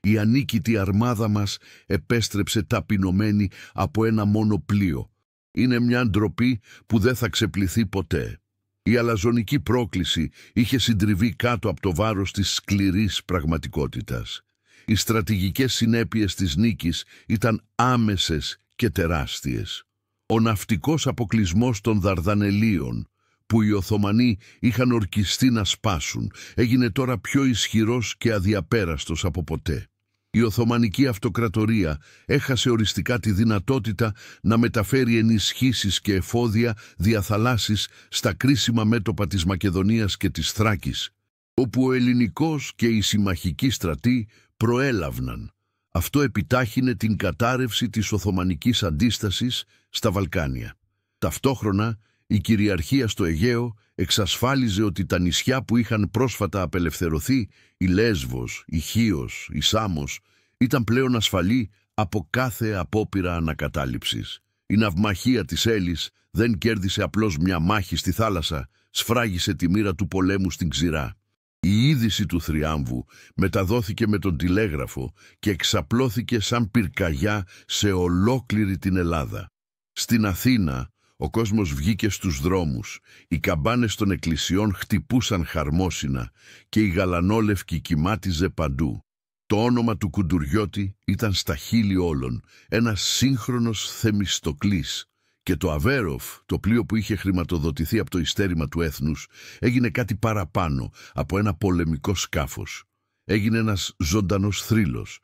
Η ανίκητη αρμάδα μας επέστρεψε ταπεινωμένη από ένα μόνο πλοίο. Είναι μια ντροπή που δεν θα ξεπληθεί ποτέ. Η αλαζονική πρόκληση είχε συντριβεί κάτω από το βάρος της σκληρής πραγματικότητας. Οι στρατηγικές συνέπειες της νίκης ήταν άμεσες και τεράστιες. Ο ναυτικός αποκλεισμός των Δαρδανελίων, που οι Οθωμανοί είχαν ορκιστεί να σπάσουν, έγινε τώρα πιο ισχυρός και αδιαπέραστος από ποτέ. Η Οθωμανική Αυτοκρατορία έχασε οριστικά τη δυνατότητα να μεταφέρει ενισχύσεις και εφόδια διαθαλάσσης στα κρίσιμα μέτωπα της Μακεδονίας και της Θράκης, όπου ο ελληνικός και οι συμμαχικοί στρατοί προέλαβναν. Αυτό επιτάχυνε την κατάρρευση της Οθωμανικής αντίστασης στα Βαλκάνια. Ταυτόχρονα, η κυριαρχία στο Αιγαίο εξασφάλιζε ότι τα νησιά που είχαν πρόσφατα απελευθερωθεί, η Λέσβος, η Χίος, η Σάμος, ήταν πλέον ασφαλή από κάθε απόπειρα ανακατάληψης. Η ναυμαχία της Έλλης δεν κέρδισε απλώς μια μάχη στη θάλασσα, σφράγισε τη μοίρα του πολέμου στην ξηρά. Η είδηση του θριάμβου μεταδόθηκε με τον τηλέγραφο και εξαπλώθηκε σαν πυρκαγιά σε ολόκληρη την Ελλάδα. Στην Αθήνα, ο κόσμος βγήκε στους δρόμους, οι καμπάνες των εκκλησιών χτυπούσαν χαρμόσυνα και η γαλανόλευκη κυμάτιζε παντού. Το όνομα του Κουντουριώτη ήταν στα χείλη όλων, ένας σύγχρονος Θεμιστοκλής, και το Αβέροφ, το πλοίο που είχε χρηματοδοτηθεί από το ειστέρημα του έθνους, έγινε κάτι παραπάνω από ένα πολεμικό σκάφος. Έγινε ένας ζωντανός θρύλος.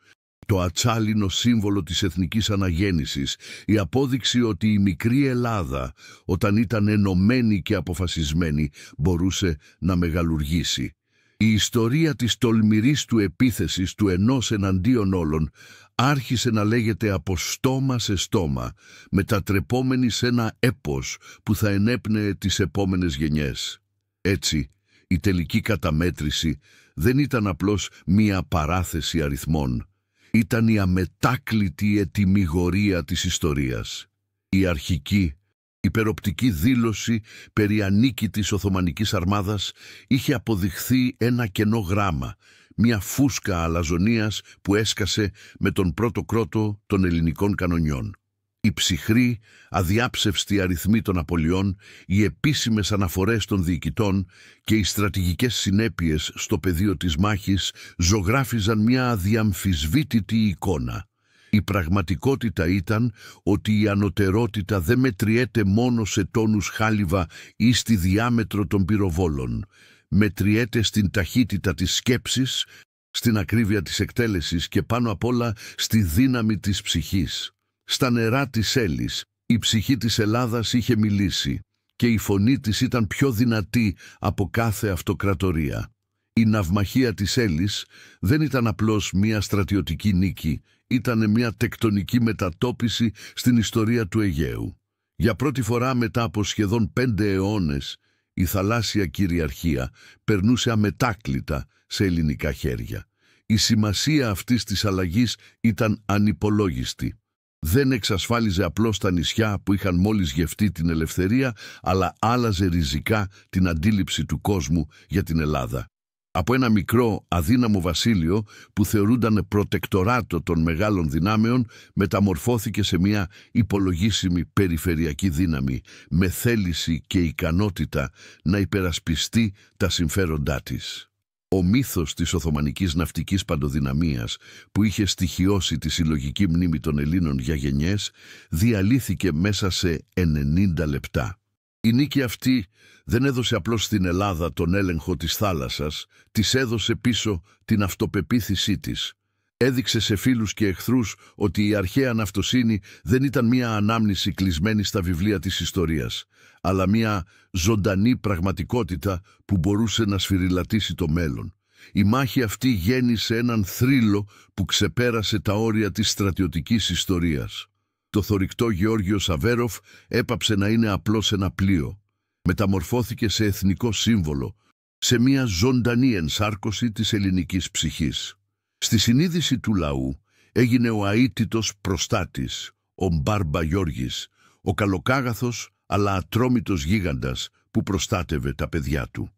Το ατσάλινο σύμβολο της εθνικής αναγέννησης, η απόδειξη ότι η μικρή Ελλάδα, όταν ήταν ενωμένη και αποφασισμένη, μπορούσε να μεγαλουργήσει. Η ιστορία της τολμηρής του επίθεσης του ενός εναντίον όλων άρχισε να λέγεται από στόμα σε στόμα, μετατρεπόμενη σε ένα έπος που θα ενέπνεε τις επόμενες γενιές. Έτσι, η τελική καταμέτρηση δεν ήταν απλώς μία παράθεση αριθμών. Ήταν η αμετάκλητη ετυμηγορία της ιστορίας. Η αρχική, υπεροπτική δήλωση περί ανίκητης Οθωμανικής αρμάδας είχε αποδειχθεί ένα κενό γράμμα, μια φούσκα αλαζονίας που έσκασε με τον πρώτο κρότο των ελληνικών κανονιών. Η ψυχρή, αδιάψευστη αριθμή των απολειών, οι επίσημες αναφορές των διοικητών και οι στρατηγικές συνέπειες στο πεδίο της μάχης ζωγράφιζαν μια αδιαμφισβήτητη εικόνα. Η πραγματικότητα ήταν ότι η ανωτερότητα δεν μετριέται μόνο σε τόνους χάλιβα ή στη διάμετρο των πυροβόλων. Μετριέται στην ταχύτητα της σκέψης, στην ακρίβεια της εκτέλεσης και πάνω απ' όλα στη δύναμη της ψυχής. Στα νερά της Έλλης, η ψυχή της Ελλάδας είχε μιλήσει και η φωνή της ήταν πιο δυνατή από κάθε αυτοκρατορία. Η ναυμαχία της Έλλης δεν ήταν απλώς μια στρατιωτική νίκη, ήταν μια τεκτονική μετατόπιση στην ιστορία του Αιγαίου. Για πρώτη φορά μετά από σχεδόν 5 αιώνες, η θαλάσσια κυριαρχία περνούσε αμετάκλητα σε ελληνικά χέρια. Η σημασία αυτής της αλλαγής ήταν ανυπολόγιστη. Δεν εξασφάλιζε απλώς τα νησιά που είχαν μόλις γευτεί την ελευθερία, αλλά άλλαζε ριζικά την αντίληψη του κόσμου για την Ελλάδα. Από ένα μικρό, αδύναμο βασίλειο που θεωρούνταν προτεκτοράτο των μεγάλων δυνάμεων, μεταμορφώθηκε σε μια υπολογίσιμη περιφερειακή δύναμη, με θέληση και ικανότητα να υπερασπιστεί τα συμφέροντά της. Ο μύθος της Οθωμανικής ναυτικής παντοδυναμίας, που είχε στοιχειώσει τη συλλογική μνήμη των Ελλήνων για γενιές, διαλύθηκε μέσα σε 90 λεπτά. Η νίκη αυτή δεν έδωσε απλώς στην Ελλάδα τον έλεγχο της θάλασσας, της έδωσε πίσω την αυτοπεποίθησή της. Έδειξε σε φίλους και εχθρούς ότι η αρχαία ναυτοσύνη δεν ήταν μία ανάμνηση κλεισμένη στα βιβλία της ιστορίας, αλλά μία ζωντανή πραγματικότητα που μπορούσε να σφυριλατήσει το μέλλον. Η μάχη αυτή γέννησε έναν θρύλο που ξεπέρασε τα όρια της στρατιωτικής ιστορίας. Το θωρηκτό Γεώργιος Αβέροφ έπαψε να είναι απλώς ένα πλοίο. Μεταμορφώθηκε σε εθνικό σύμβολο, σε μια ζωντανή ενσάρκωση της ελληνικής ψυχής. Στη συνείδηση του λαού έγινε ο αίτητος προστάτης, ο Μπάρμπα Γιώργης, ο καλοκάγαθος αλλά ατρόμητος γίγαντας που προστάτευε τα παιδιά του.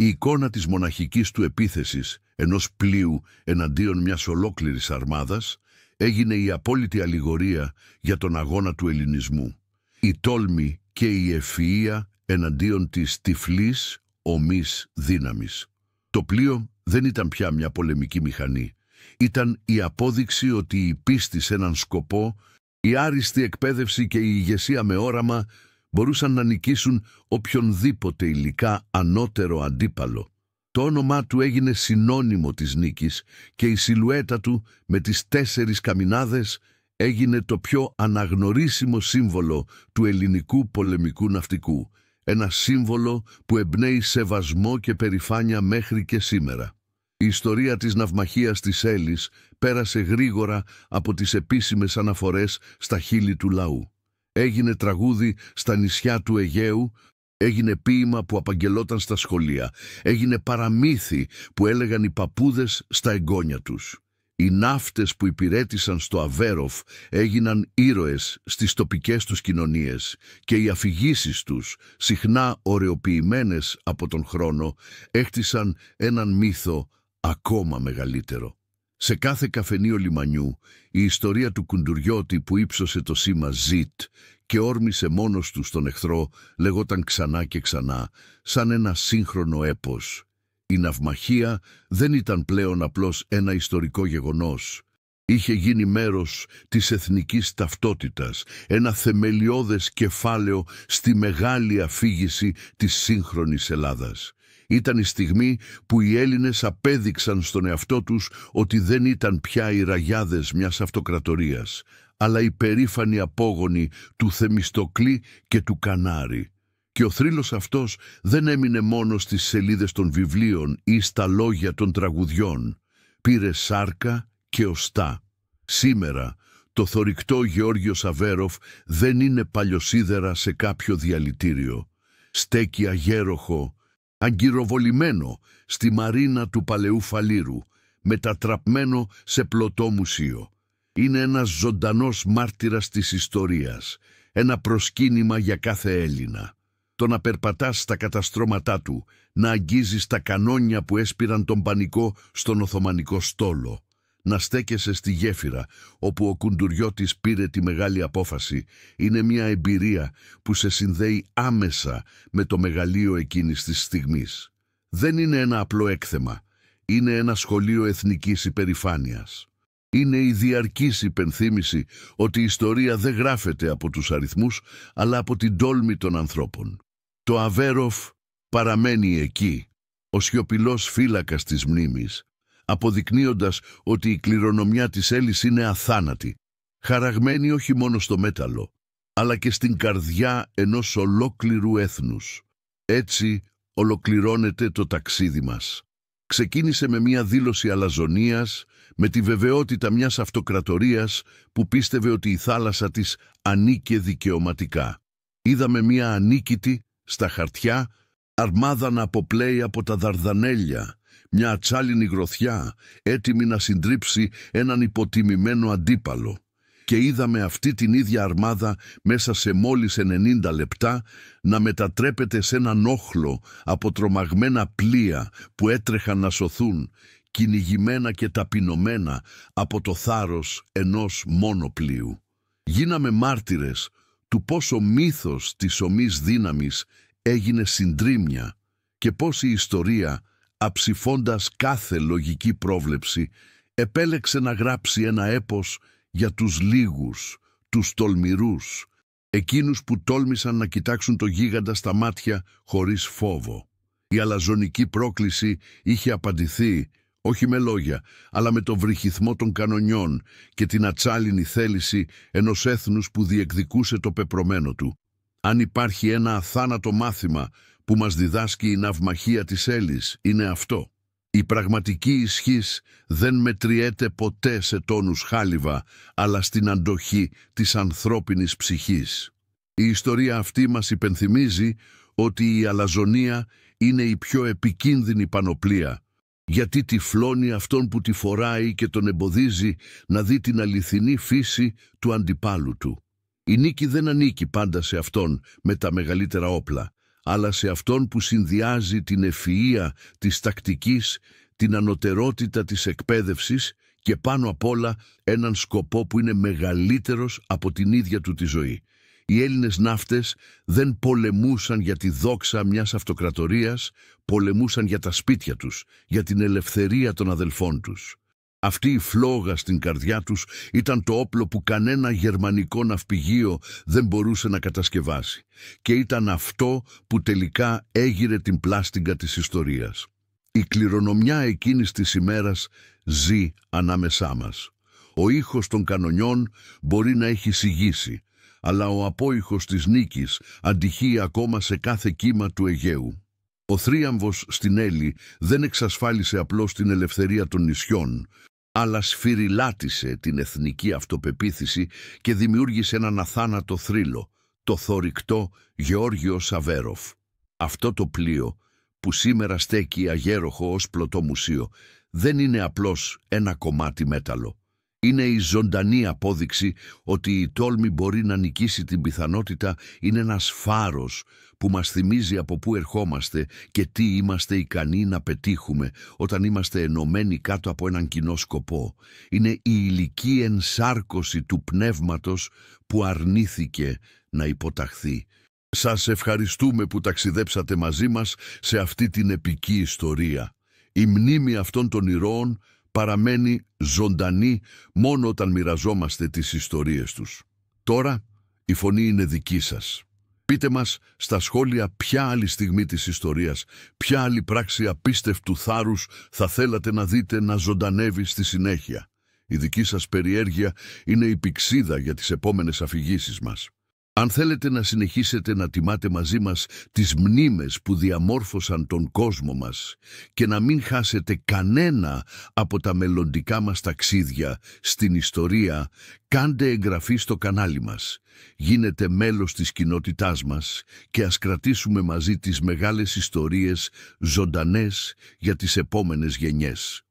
Η εικόνα της μοναχικής του επίθεσης ενός πλοίου εναντίον μιας ολόκληρης αρμάδας έγινε η απόλυτη αλληγορία για τον αγώνα του ελληνισμού. Η τόλμη και η ευφυΐα εναντίον της τυφλής ομής δύναμης. Το πλοίο δεν ήταν πια μια πολεμική μηχανή. Ήταν η απόδειξη ότι η πίστη σε έναν σκοπό, η άριστη εκπαίδευση και η ηγεσία με όραμα μπορούσαν να νικήσουν οποιονδήποτε υλικά ανώτερο αντίπαλο. Το όνομά του έγινε συνώνυμο της νίκης και η σιλουέτα του με τις 4 καμινάδες έγινε το πιο αναγνωρίσιμο σύμβολο του ελληνικού πολεμικού ναυτικού. Ένα σύμβολο που εμπνέει σεβασμό και περηφάνεια μέχρι και σήμερα. Η ιστορία της ναυμαχίας της Έλης πέρασε γρήγορα από τις επίσημες αναφορές στα χείλη του λαού. Έγινε τραγούδι στα νησιά του Αιγαίου, έγινε ποίημα που απαγγελόταν στα σχολεία, έγινε παραμύθι που έλεγαν οι παππούδες στα εγγόνια τους. Οι ναύτες που υπηρέτησαν στο Αβέροφ έγιναν ήρωες στις τοπικές τους κοινωνίες και οι αφηγήσεις τους, συχνά ωρεοποιημένες από τον χρόνο, έχτισαν έναν μύθο ακόμα μεγαλύτερο. Σε κάθε καφενείο λιμανιού, η ιστορία του Κουντουριώτη που ύψωσε το σήμα «Ζιτ» και όρμησε μόνος του στον εχθρό λεγόταν ξανά και ξανά, σαν ένα σύγχρονο έπος. Η ναυμαχία δεν ήταν πλέον απλώς ένα ιστορικό γεγονός. Είχε γίνει μέρος της εθνικής ταυτότητας, ένα θεμελιώδες κεφάλαιο στη μεγάλη αφήγηση της σύγχρονης Ελλάδας. Ήταν η στιγμή που οι Έλληνες απέδειξαν στον εαυτό τους ότι δεν ήταν πια οι ραγιάδες μιας αυτοκρατορίας, αλλά οι περήφανοι απόγονοι του Θεμιστοκλή και του Κανάρη. Και ο θρύλος αυτός δεν έμεινε μόνο στις σελίδες των βιβλίων ή στα λόγια των τραγουδιών. Πήρε σάρκα και οστά. Σήμερα το θωρηκτό Γεώργιο Αβέροφ δεν είναι παλιοσίδερα σε κάποιο διαλυτήριο. Στέκει αγέροχο, αγκυροβολημένο στη μαρίνα του Παλαιού Φαλήρου, μετατραπμένο σε πλωτό μουσείο. Είναι ένας ζωντανός μάρτυρας της ιστορίας, ένα προσκύνημα για κάθε Έλληνα. Το να περπατάς στα καταστρώματά του, να αγγίζεις τα κανόνια που έσπηραν τον πανικό στον Οθωμανικό στόλο, να στέκεσαι στη γέφυρα όπου ο Κουντουριώτης πήρε τη μεγάλη απόφαση, είναι μια εμπειρία που σε συνδέει άμεσα με το μεγαλείο εκείνης της στιγμής. Δεν είναι ένα απλό έκθεμα, είναι ένα σχολείο εθνικής υπερηφάνειας. Είναι η διαρκής υπενθύμηση ότι η ιστορία δεν γράφεται από τους αριθμούς, αλλά από την τόλμη των ανθρώπων. Το Αβέροφ παραμένει εκεί, ο σιωπηλός φύλακας της μνήμης, αποδεικνύοντας ότι η κληρονομιά της Έλης είναι αθάνατη, χαραγμένη όχι μόνο στο μέταλλο, αλλά και στην καρδιά ενός ολόκληρου έθνους. Έτσι ολοκληρώνεται το ταξίδι μας. Ξεκίνησε με μια δήλωση αλαζονίας, με τη βεβαιότητα μιας αυτοκρατορίας που πίστευε ότι η θάλασσα της ανήκε δικαιωματικά. Είδαμε μια ανίκητη, στα χαρτιά, αρμάδα να αποπλέει από τα Δαρδανέλια, μια ατσάλινη γροθιά, έτοιμη να συντρίψει έναν υποτιμημένο αντίπαλο. Και είδαμε αυτή την ίδια αρμάδα μέσα σε μόλις 90 λεπτά να μετατρέπεται σε έναν όχλο από τρομαγμένα πλοία που έτρεχαν να σωθούν, κυνηγημένα και ταπεινωμένα από το θάρρος ενός μόνο πλοίου. Γίναμε μάρτυρες του πώς ο μύθος της ομής δύναμης έγινε συντρίμμια και πώς η ιστορία, αψηφώντας κάθε λογική πρόβλεψη, επέλεξε να γράψει ένα έπος για τους λίγους, τους τολμηρούς, εκείνους που τόλμησαν να κοιτάξουν το γίγαντα στα μάτια χωρίς φόβο. Η αλαζονική πρόκληση είχε απαντηθεί, όχι με λόγια, αλλά με το βρυχυθμό των κανονιών και την ατσάλινη θέληση ενός έθνους που διεκδικούσε το πεπρωμένο του. Αν υπάρχει ένα αθάνατο μάθημα που μας διδάσκει η ναυμαχία της Έλης, είναι αυτό. Η πραγματική ισχύς δεν μετριέται ποτέ σε τόνους χάλιβα, αλλά στην αντοχή της ανθρώπινης ψυχής. Η ιστορία αυτή μας υπενθυμίζει ότι η αλαζονία είναι η πιο επικίνδυνη πανοπλία, γιατί τυφλώνει αυτόν που τη φοράει και τον εμποδίζει να δει την αληθινή φύση του αντιπάλου του. Η νίκη δεν ανήκει πάντα σε αυτόν με τα μεγαλύτερα όπλα, αλλά σε αυτόν που συνδυάζει την ευφυΐα της τακτικής, την ανωτερότητα της εκπαίδευσης και πάνω απ' όλα έναν σκοπό που είναι μεγαλύτερος από την ίδια του τη ζωή. Οι Έλληνες ναύτες δεν πολεμούσαν για τη δόξα μιας αυτοκρατορίας, πολεμούσαν για τα σπίτια τους, για την ελευθερία των αδελφών τους. Αυτή η φλόγα στην καρδιά τους ήταν το όπλο που κανένα γερμανικό ναυπηγείο δεν μπορούσε να κατασκευάσει και ήταν αυτό που τελικά έγειρε την πλάστιγκα της ιστορίας. Η κληρονομιά εκείνης της ημέρας ζει ανάμεσά μας. Ο ήχος των κανονιών μπορεί να έχει σιγήσει, αλλά ο απόϊχος της νίκης αντυχεί ακόμα σε κάθε κύμα του Αιγαίου. Ο θρίαμβος στην Έλλη δεν εξασφάλισε απλώς την ελευθερία των νησιών, αλλά σφυριλάτησε την εθνική αυτοπεποίθηση και δημιούργησε έναν αθάνατο θρύλο, το θωρηκτό Γεώργιο Σαβέροφ. Αυτό το πλοίο, που σήμερα στέκει αγέροχο ως πλωτό μουσείο, δεν είναι απλώς ένα κομμάτι μέταλλο. Είναι η ζωντανή απόδειξη ότι η τόλμη μπορεί να νικήσει την πιθανότητα, είναι ένας φάρος που μας θυμίζει από πού ερχόμαστε και τι είμαστε ικανοί να πετύχουμε όταν είμαστε ενωμένοι κάτω από έναν κοινό σκοπό. Είναι η υλική ενσάρκωση του πνεύματος που αρνήθηκε να υποταχθεί. Σας ευχαριστούμε που ταξιδέψατε μαζί μας σε αυτή την επική ιστορία. Η μνήμη αυτών των ηρώων παραμένει ζωντανή μόνο όταν μοιραζόμαστε τις ιστορίες τους. Τώρα η φωνή είναι δική σας. Πείτε μας στα σχόλια ποια άλλη στιγμή της ιστορίας, ποια άλλη πράξη απίστευτου θάρρους θα θέλατε να δείτε να ζωντανεύει στη συνέχεια. Η δική σας περιέργεια είναι η πηξίδα για τις επόμενες αφηγήσεις μας. Αν θέλετε να συνεχίσετε να τιμάτε μαζί μας τις μνήμες που διαμόρφωσαν τον κόσμο μας και να μην χάσετε κανένα από τα μελλοντικά μας ταξίδια στην ιστορία, κάντε εγγραφή στο κανάλι μας. Γίνετε μέλος της κοινότητάς μας και ας κρατήσουμε μαζί τις μεγάλες ιστορίες ζωντανές για τις επόμενες γενιές.